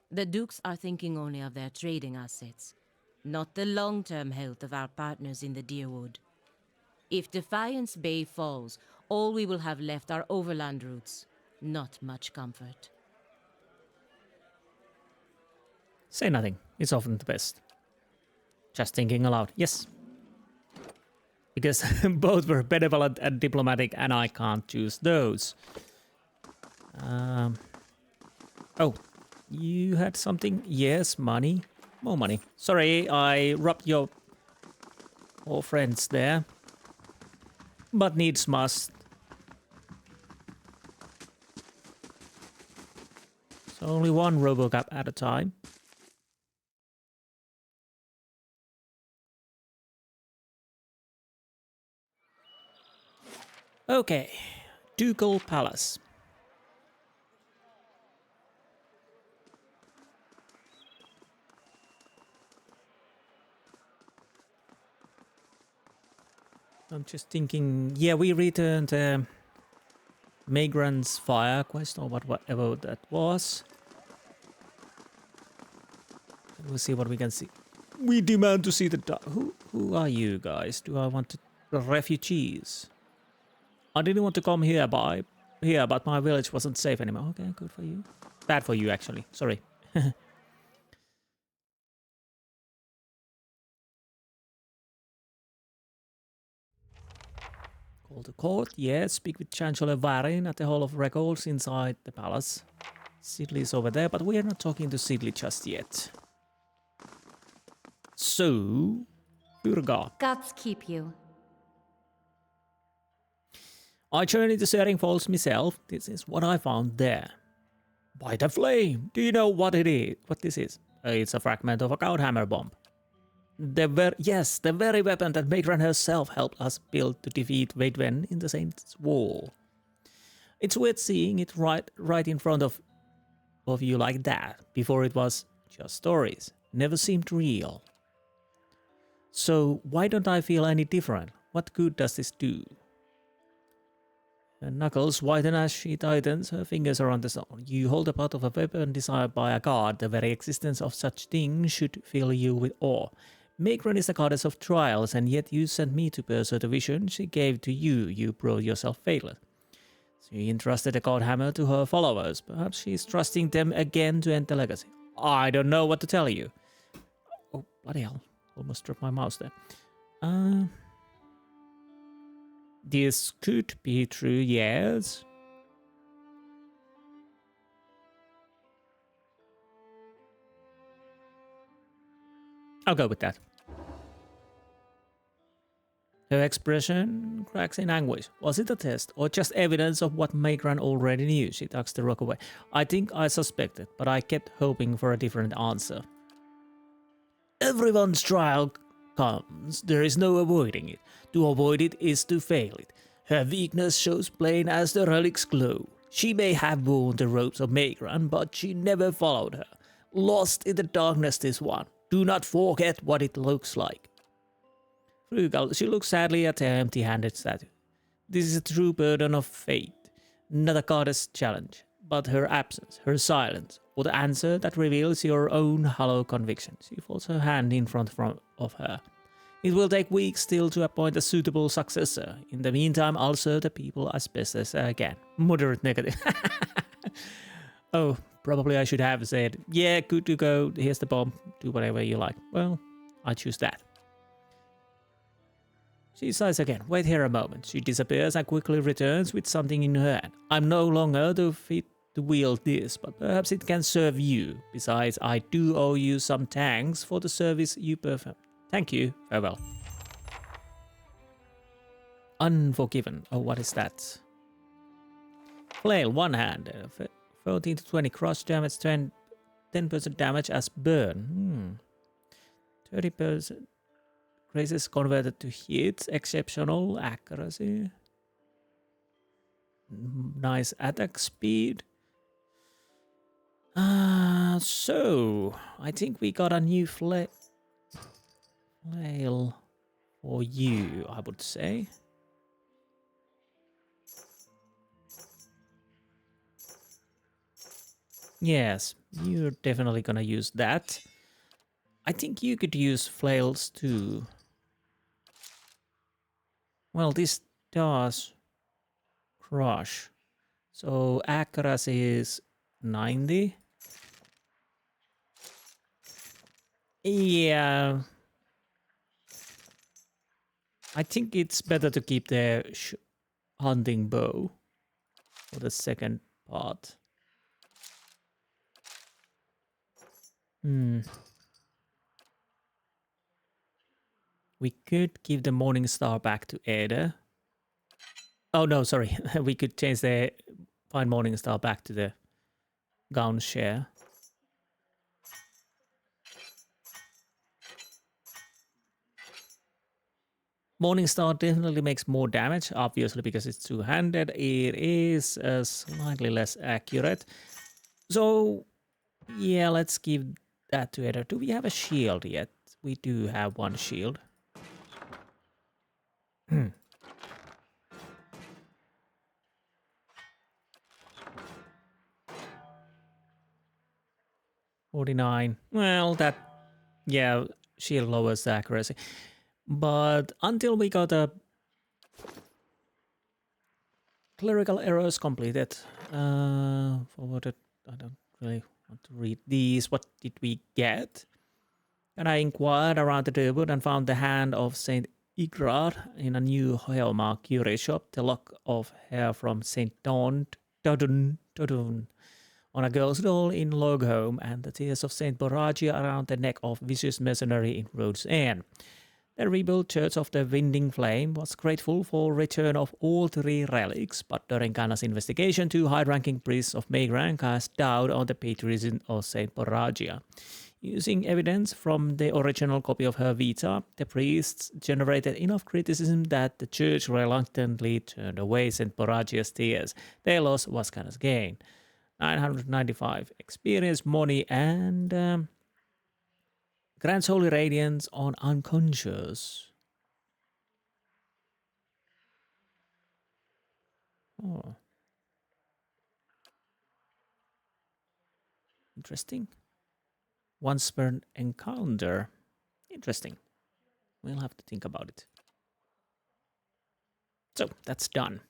The Dukes are thinking only of their trading assets, not the long-term health of our partners in the Deerwood. If Defiance Bay falls, all we will have left are overland routes. Not much comfort. Say nothing. It's often the best. Just thinking aloud. Yes. Because both were benevolent and diplomatic, and I can't choose those. Oh, you had something? Yes, money. More money. Sorry, I rubbed your poor friends there. But needs must. So only one RoboCap at a time. Okay, Ducal Palace. I'm just thinking, yeah, we returned Migrant's Fire quest or whatever that was. We'll see what we can see. We demand to see the who are you guys? Do I want to refugees? I didn't want to come here, but my village wasn't safe anymore. Okay, good for you. Bad for you, actually. Sorry. Call the court. Yes, speak with Chancellor Varin at the Hall of Records inside the palace. Sidley's over there, but we are not talking to Sidley just yet. So, Urga. Gods keep you. I journeyed to Searing Falls myself. This is what I found there. By the flame! Do you know what it is? What this is? It's a fragment of a Cowhammer bomb. Yes, the very weapon that Matron herself helped us build to defeat Vaidwen in the Saints' War. It's weird seeing it right in front of you like that. Before it was just stories. Never seemed real. So why don't I feel any different? What good does this do? Her knuckles whiten as she tightens her fingers around the stone. You hold a part of a weapon desired by a god. The very existence of such things should fill you with awe. Magron is the goddess of trials, and yet you sent me to pursue the vision she gave to you. You brought yourself failed. She entrusted the god hammer to her followers. Perhaps she's trusting them again to end the legacy. I don't know what to tell you. Oh, bloody hell. Almost dropped my mouse there. This could be true, yes. I'll go with that. Her expression cracks in anguish. Was it a test or just evidence of what Magran already knew? She tucks the rock away. I think I suspected, but I kept hoping for a different answer. Everyone's trial comes. There is no avoiding it. To avoid it is to fail it. Her weakness shows plain as the relic's glow. She may have worn the robes of Magran, but she never followed her. Lost in the darkness is one. Do not forget what it looks like. Frugal, she looks sadly at the empty-handed statue. This is a true burden of fate, not a goddess challenge, but her absence, her silence, or the answer that reveals your own hollow conviction. She folds her hand in front of her. It will take weeks still to appoint a suitable successor. In the meantime, I'll serve the people as best as I can. Moderate negative. Oh, probably I should have said, yeah, good to go. Here's the bomb. Do whatever you like. Well, I choose that. She sighs again. Wait here a moment. She disappears and quickly returns with something in her hand. I'm no longer fit to wield this, but perhaps it can serve you. Besides, I do owe you some thanks for the service you performed. Thank you. Farewell. Unforgiven. Oh, what is that? Flail, one hand. 14 to 20 crush damage, 10% damage as burn. 30% graces converted to hits. Exceptional accuracy. Nice attack speed. So, I think we got a new flail for you, I would say. Yes, you're definitely gonna use that. I think you could use flails too. Well, this does crush. So accuracy is 90. Yeah. I think it's better to keep the hunting bow for the second part. We could give the Morning Star back to Ada. Oh no, sorry. We could change the Fine Morning Star back to the gown share. Morning Star definitely makes more damage, obviously, because it's two-handed. It is slightly less accurate. So, yeah, let's give that to Ada. Do we have a shield yet? We do have one shield. 49. Well, that, yeah, shield lowers the accuracy. But until we got a clerical errors completed, forwarded, I don't really want to read these. What did we get? And I inquired around the Durwood and found the hand of Saint Igrard in a new Helma curie shop, the lock of hair from Saint Dodun on a girl's doll in Logholm, and the tears of Saint Boragia around the neck of vicious mercenary in Rhodes End. The rebuilt Church of the Winding Flame was grateful for return of all three relics, but during Kana's investigation, two high-ranking priests of Maegran cast doubt on the patriotism of Saint Boragia. Using evidence from the original copy of her Vita, the priests generated enough criticism that the church reluctantly turned away Saint Boragia's tears. Their loss was Kana's gain. 995 experience, money, and grants holy radiance on unconscious. Oh. Interesting. Once per encounter. Interesting. We'll have to think about it. So, that's done.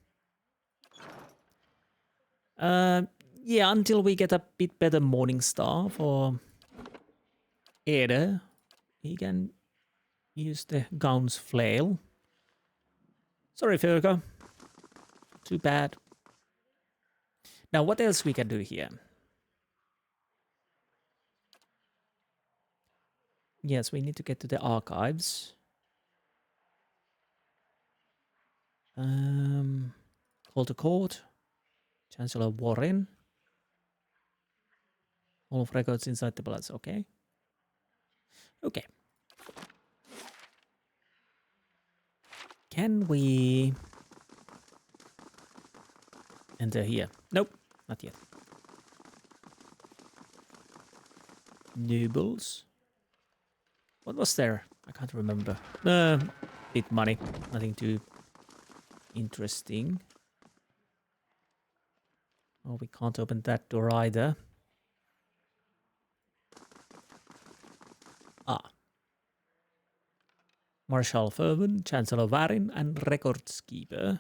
Yeah, until we get a bit better Morning Star for Ada, he can use the Gown's Flail. Sorry, Virgo. Too bad. Now, what else we can do here? Yes, we need to get to the archives. Call to court. Chancellor Warren. All of records inside the palace. Okay. Okay. Can we enter here? Nope, not yet. Nobles. What was there? I can't remember. Bit money. Nothing too interesting. Oh, we can't open that door either. Ah. Marshal Fervin, Chancellor Varin, and Records Keeper.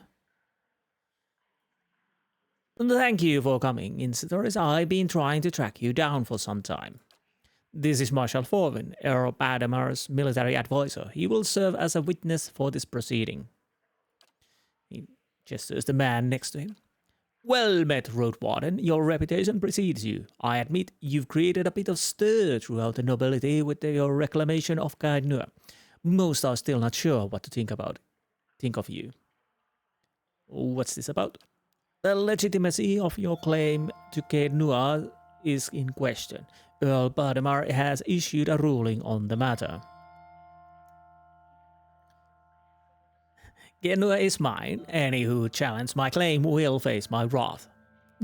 Thank you for coming, Insti. I've been trying to track you down for some time. This is Marshal Fervin, Earl Badamar's military advisor. He will serve as a witness for this proceeding. He gestures the man next to him. Well met, Road Warden. Your reputation precedes you. I admit you've created a bit of stir throughout the nobility with your reclamation of Cail the Silent. Most are still not sure what to think of you. What's this about? The legitimacy of your claim to Cail the Silent is in question. Earl Badamar has issued a ruling on the matter. Cail the Silent is mine. Any who challenge my claim will face my wrath.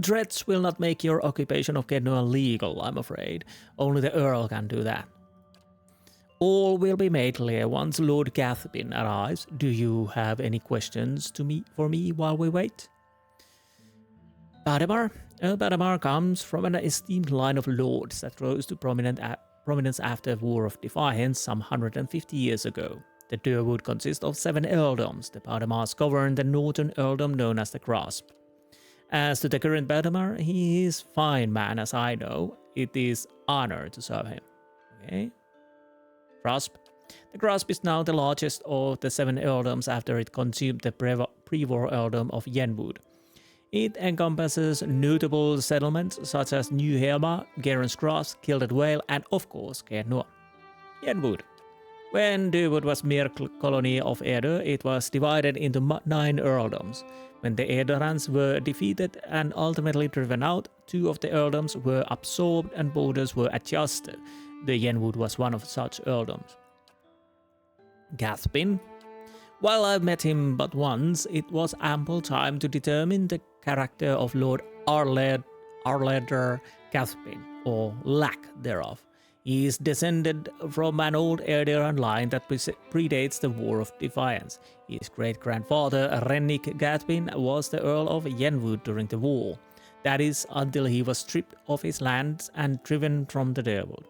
Threats will not make your occupation of Cail the Silent legal, I'm afraid. Only the Earl can do that. All will be made clear once Lord Gathbin arrives. Do you have any questions for me while we wait? Earl Badamar comes from an esteemed line of lords that rose to prominence after the War of Defiance some 150 years ago. The Durwood consists of 7 earldoms. The Badamars govern the northern earldom known as the Grasp. As to the current Badamar, he is fine man as I know. It is honor to serve him. Okay. Grasp. The Grasp is now the largest of the 7 earldoms after it consumed the pre-war earldom of Yenwood. It encompasses notable settlements such as New Helma, Garen's Cross, Gilded Vale, and of course Cail the Silent. Yenwood. When Durwood was mere colony of Edo, it was divided into 9 earldoms. When the Eorans were defeated and ultimately driven out, 2 of the earldoms were absorbed and borders were adjusted. The Yenwood was one of such earldoms. Gathbin. While I've met him but once, it was ample time to determine the character of Lord Arleder Gathbin, or lack thereof. He is descended from an old Eordian line that predates the War of Defiance. His great-grandfather, Rennick Gathbin, was the Earl of Yenwood during the war. That is, until he was stripped of his lands and driven from the Durwood.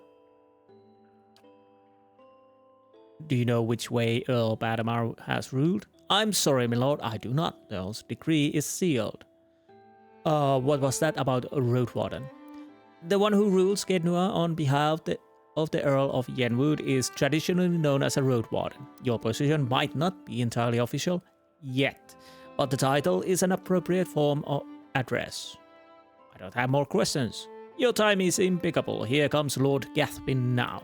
Do you know which way Earl Badamar has ruled? I'm sorry, my lord, I do not. The Earl's decree is sealed. What was that about a Road Warden? The one who rules Cail the Silent on behalf of the Earl of Yenwood is traditionally known as a Road Warden. Your position might not be entirely official yet, but the title is an appropriate form of address. I don't have more questions. Your time is impeccable. Here comes Lord Gathbin now.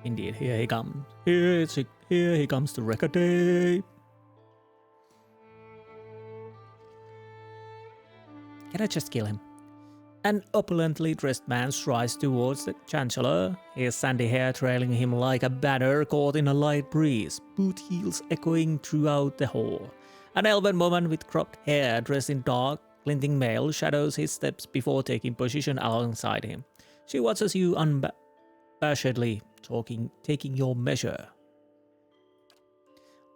Indeed, here he comes. Here he comes to record day. Can I just kill him? An opulently dressed man strides towards the Chancellor, his sandy hair trailing him like a banner caught in a light breeze, boot heels echoing throughout the hall. An elven woman with cropped hair dressed in dark, glinting mail shadows his steps before taking position alongside him. She watches you unabashedly, taking your measure.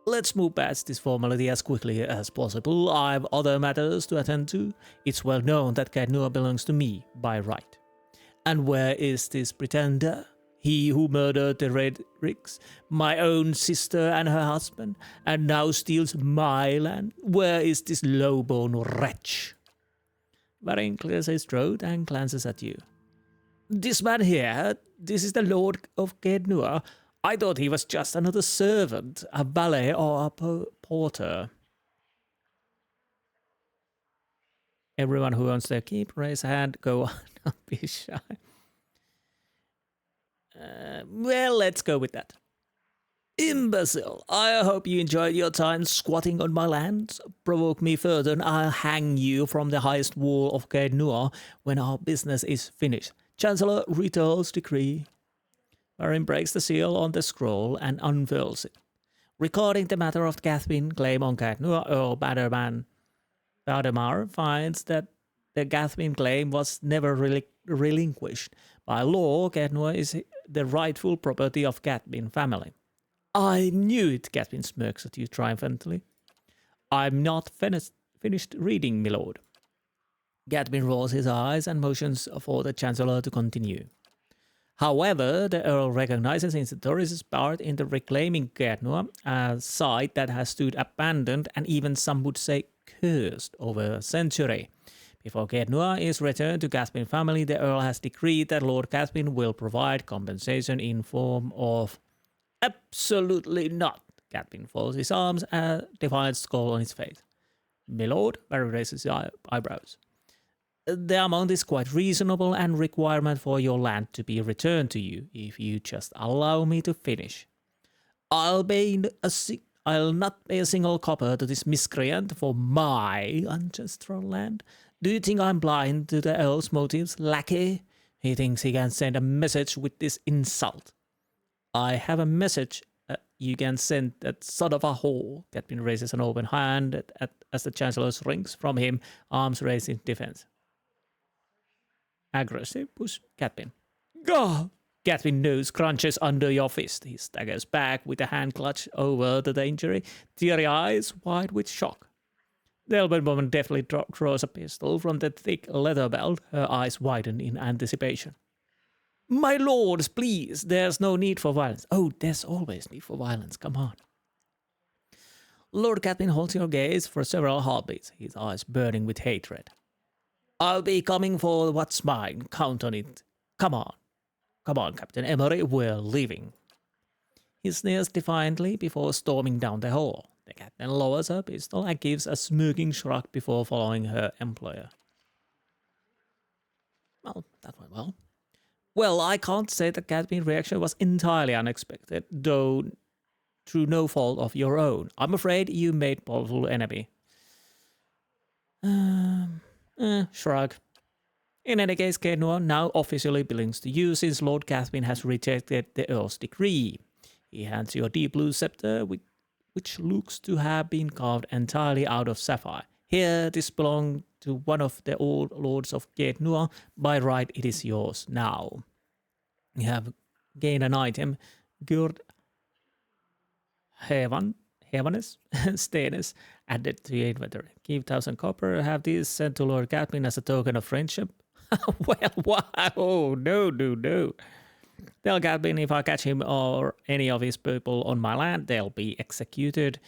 Let's move past this formality as quickly as possible. I have other matters to attend to. It's well known that Cail the Silent belongs to me by right. And where is this pretender? He who murdered the Red Ricks, my own sister and her husband, and now steals my land? Where is this low-born wretch? Varin clears his throat and glances at you. This man here, this is the Lord of Cail the Silent. I thought he was just another servant, a valet or a porter. Everyone who wants their keep, raise a hand, go on, don't be shy. Well, let's go with that. Imbecile, I hope you enjoyed your time squatting on my lands. Provoke me further and I'll hang you from the highest wall of Cail the Silent when our business is finished. Chancellor Rito's decree. Varin breaks the seal on the scroll and unfurls it. Recording the matter of Gathbin claim on Cail the Silent, Earl Badamar finds that the Gathbin claim was never relinquished. By law, Cail the Silent is the rightful property of Gathbin family. I knew it, Gathbin smirks at you triumphantly. I'm not finished reading, my lord. Gathbin rolls his eyes and motions for the Chancellor to continue. However, the Earl recognizes Insti part in the reclaiming Gathbin, a site that has stood abandoned and even some would say cursed over a century. Before Gathbin is returned to Gathbin family, the Earl has decreed that Lord Gathbin will provide compensation in form of absolutely not. Gathbin folds his arms, a defiant scowl on his face. My lord, Barry raises his eyebrows. The amount is quite reasonable and requirement for your land to be returned to you, if you just allow me to finish. I'll not pay a single copper to this miscreant for my ancestral land. Do you think I'm blind to the Earl's motives, lackey? He thinks he can send a message with this insult. I have a message you can send that son of a whore. Gathbin raises an open hand as the Chancellor shrinks from him, arms raised in defense. Aggressive push Gathbin. Gah! Gathbin nose crunches under your fist. He staggers back with a hand clutch over the injury, teary eyes wide with shock. The elven woman deftly draws a pistol from the thick leather belt, her eyes widen in anticipation. My lords, please, there's no need for violence. Oh, there's always need for violence, come on. Lord Gathbin holds your gaze for several heartbeats, his eyes burning with hatred. I'll be coming for what's mine, count on it. Come on, Captain Emery, we're leaving. He sneers defiantly before storming down the hall. The captain lowers her pistol and gives a smirking shrug before following her employer. Well, that went well. Well, I can't say the Gathbin's reaction was entirely unexpected, though through no fault of your own. I'm afraid you made powerful enemy. Shrug. In any case, Gathbin now officially belongs to you since Lord Gathbin has rejected the Earl's decree. He hands you a deep blue scepter which looks to have been carved entirely out of sapphire. Here, this belonged to one of the old lords of Gathbin. By right, it is yours now. You have gained an item, Gilded Vale, status, added to your inventory. Give 1,000 copper, have these sent to Lord Gathbin as a token of friendship. Well, wow, oh, no. Tell Gathbin if I catch him or any of his people on my land, they'll be executed.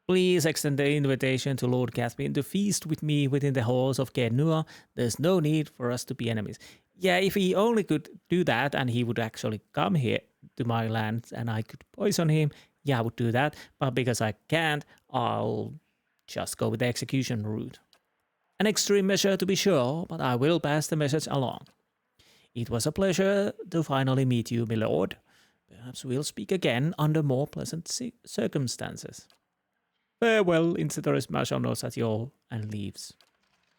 Please extend the invitation to Lord Gathbin to feast with me within the halls of Gathbin. There's no need for us to be enemies. Yeah, if he only could do that and he would actually come here to my land and I could poison him, yeah, I would do that. But because I can't, I'll just go with the execution route. An extreme measure to be sure, but I will pass the message along. It was a pleasure to finally meet you, my lord. Perhaps we'll speak again under more pleasant circumstances. Farewell, Insti Marshal nods at you all and leaves.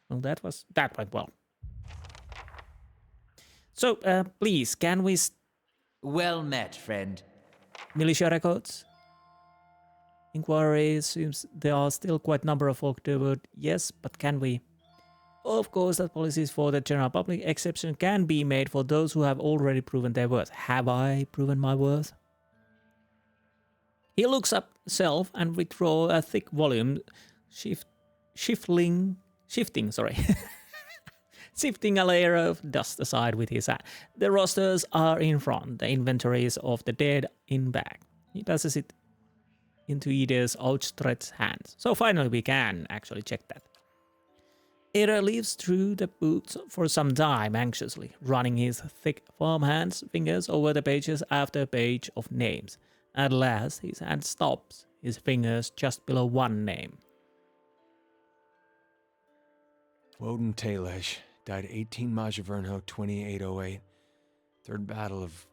Well, that went well. So, please, can we... Well met, friend. Militia records? Inquiry seems there are still quite a number of folk to vote yes, but can we... Of course, that policies for the general public exception can be made for those who have already proven their worth. Have I proven my worth? He looks up himself and withdraws a thick volume, shifting a layer of dust aside with his hand. The rosters are in front, the inventories of the dead in back. He passes it into Ida's outstretched hands. So finally we can actually check that. Ida leaves through the books for some time anxiously, running his thick fingers over the pages after page of names. At last his hand stops, his fingers just below one name. Woden Talesh died 18 Majavernho 2808. Third Battle of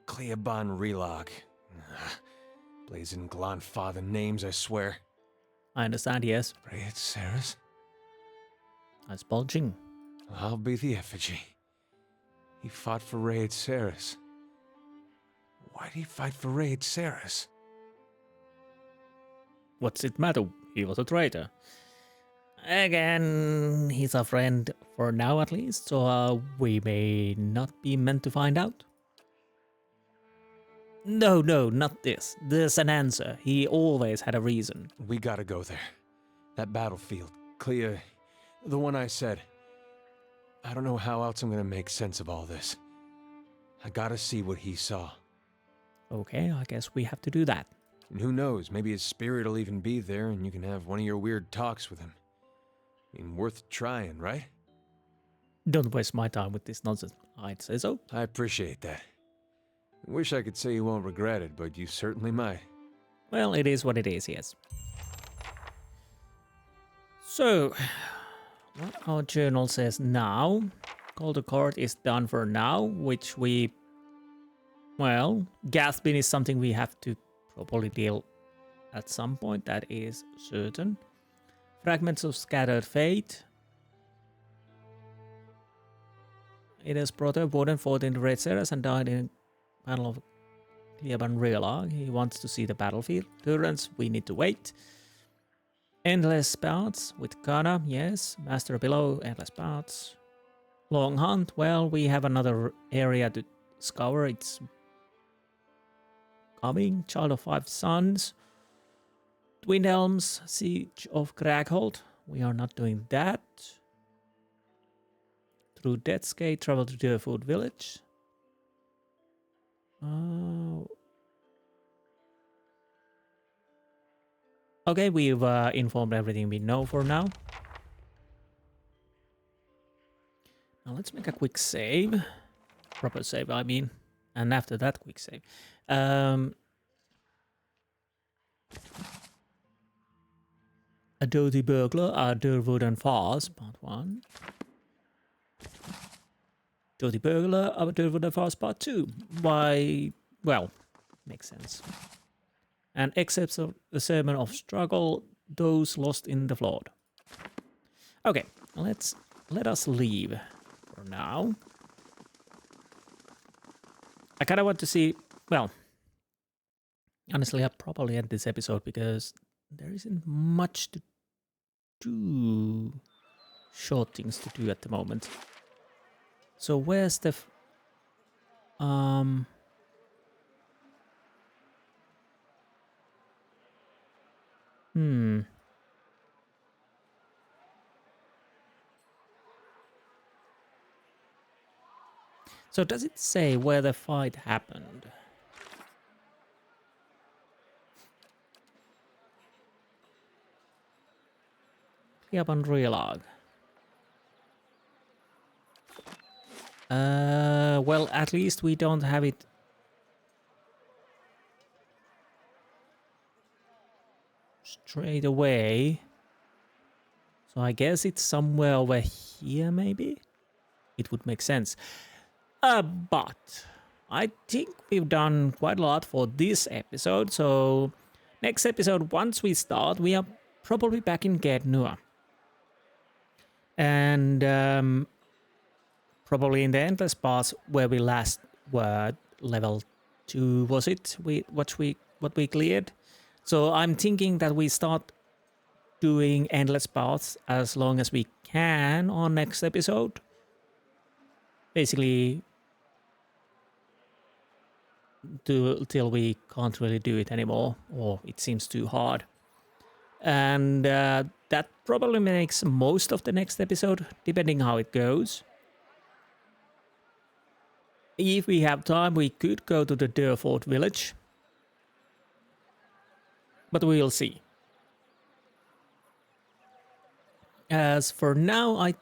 Cleaban Relock. Blazing Glonfather names, I swear. I understand, yes. Raed Saris? That's bulging. I'll be the effigy. He fought for Raed Saris. Why'd he fight for Raed Saris? What's it matter? He was a traitor. Again, he's a friend for now at least, so we may not be meant to find out. No, not this. There's an answer. He always had a reason. We gotta go there. That battlefield. Clea... the one I said. I don't know how else I'm gonna make sense of all this. I gotta see what he saw. Okay, I guess we have to do that. And who knows, maybe his spirit will even be there and you can have one of your weird talks with him. I mean, worth trying, right? Don't waste my time with this nonsense. I'd say so. I appreciate that. I wish I could say you won't regret it, but you certainly might. Well, it is what it is, yes. So, what our journal says now. Call to court is done for now, which we... Well, Gathbin is something we have to probably deal at some point, that is certain. Fragments of Scattered Fate. It has brother Warden fought in the Red Series and died in Battle of Cleaban Relag. He wants to see the battlefield. Turrets, we need to wait. Endless Spouts with Kana, yes. Master Below, Endless Spouts. Long Hunt, well, we have another area to scour. It's coming. Child of Five Sons. Twin Elms, Siege of Craghold. We are not doing that. Through Death's Gate, travel to Deerfoot Village. Okay, we've informed everything we know for now. Now let's make a quick save. Proper save, I mean. And after that, quick save. A Dirty Burglar, a Durwood and Falls, part 1. Dirty Burglar, a Durwood and Falls, part 2. Why, well, makes sense. And excerpts of the Sermon of Struggle, those lost in the flood. Okay, let us leave for now. I kind of want to see, well, honestly, I'll probably end this episode because there isn't much to do, short things to do at the moment. So where's the, So does it say where the fight happened? Click on Relog. Well, at least we don't have it straight away. So I guess it's somewhere over here, maybe? It would make sense. But I think we've done quite a lot for this episode. So next episode, once we start, we are probably back in Gednur. And probably in the Endless Pass where we last were level 2, was it? What we cleared. So I'm thinking that we start doing Endless Paths as long as we can on next episode. Basically, till we can't really do it anymore, or it seems too hard. And that probably makes most of the next episode, depending how it goes. If we have time, we could go to the Deerfoot village. But we'll see. As for now, I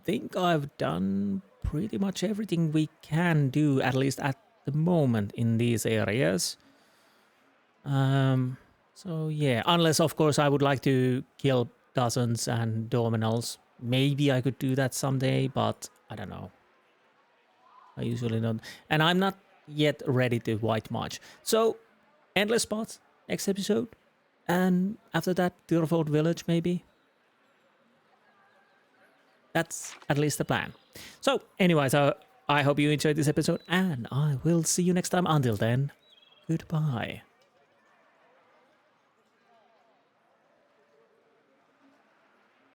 think I've done pretty much everything we can do, at least at the moment, in these areas. So yeah, unless of course I would like to kill dozens and dominals. Maybe I could do that someday, but I don't know. I usually don't. And I'm not yet ready to white march. So, Endless Spots, next episode. And after that, Deerfoot Village, maybe. That's at least the plan. So, anyways, I hope you enjoyed this episode, and I will see you next time. Until then, goodbye.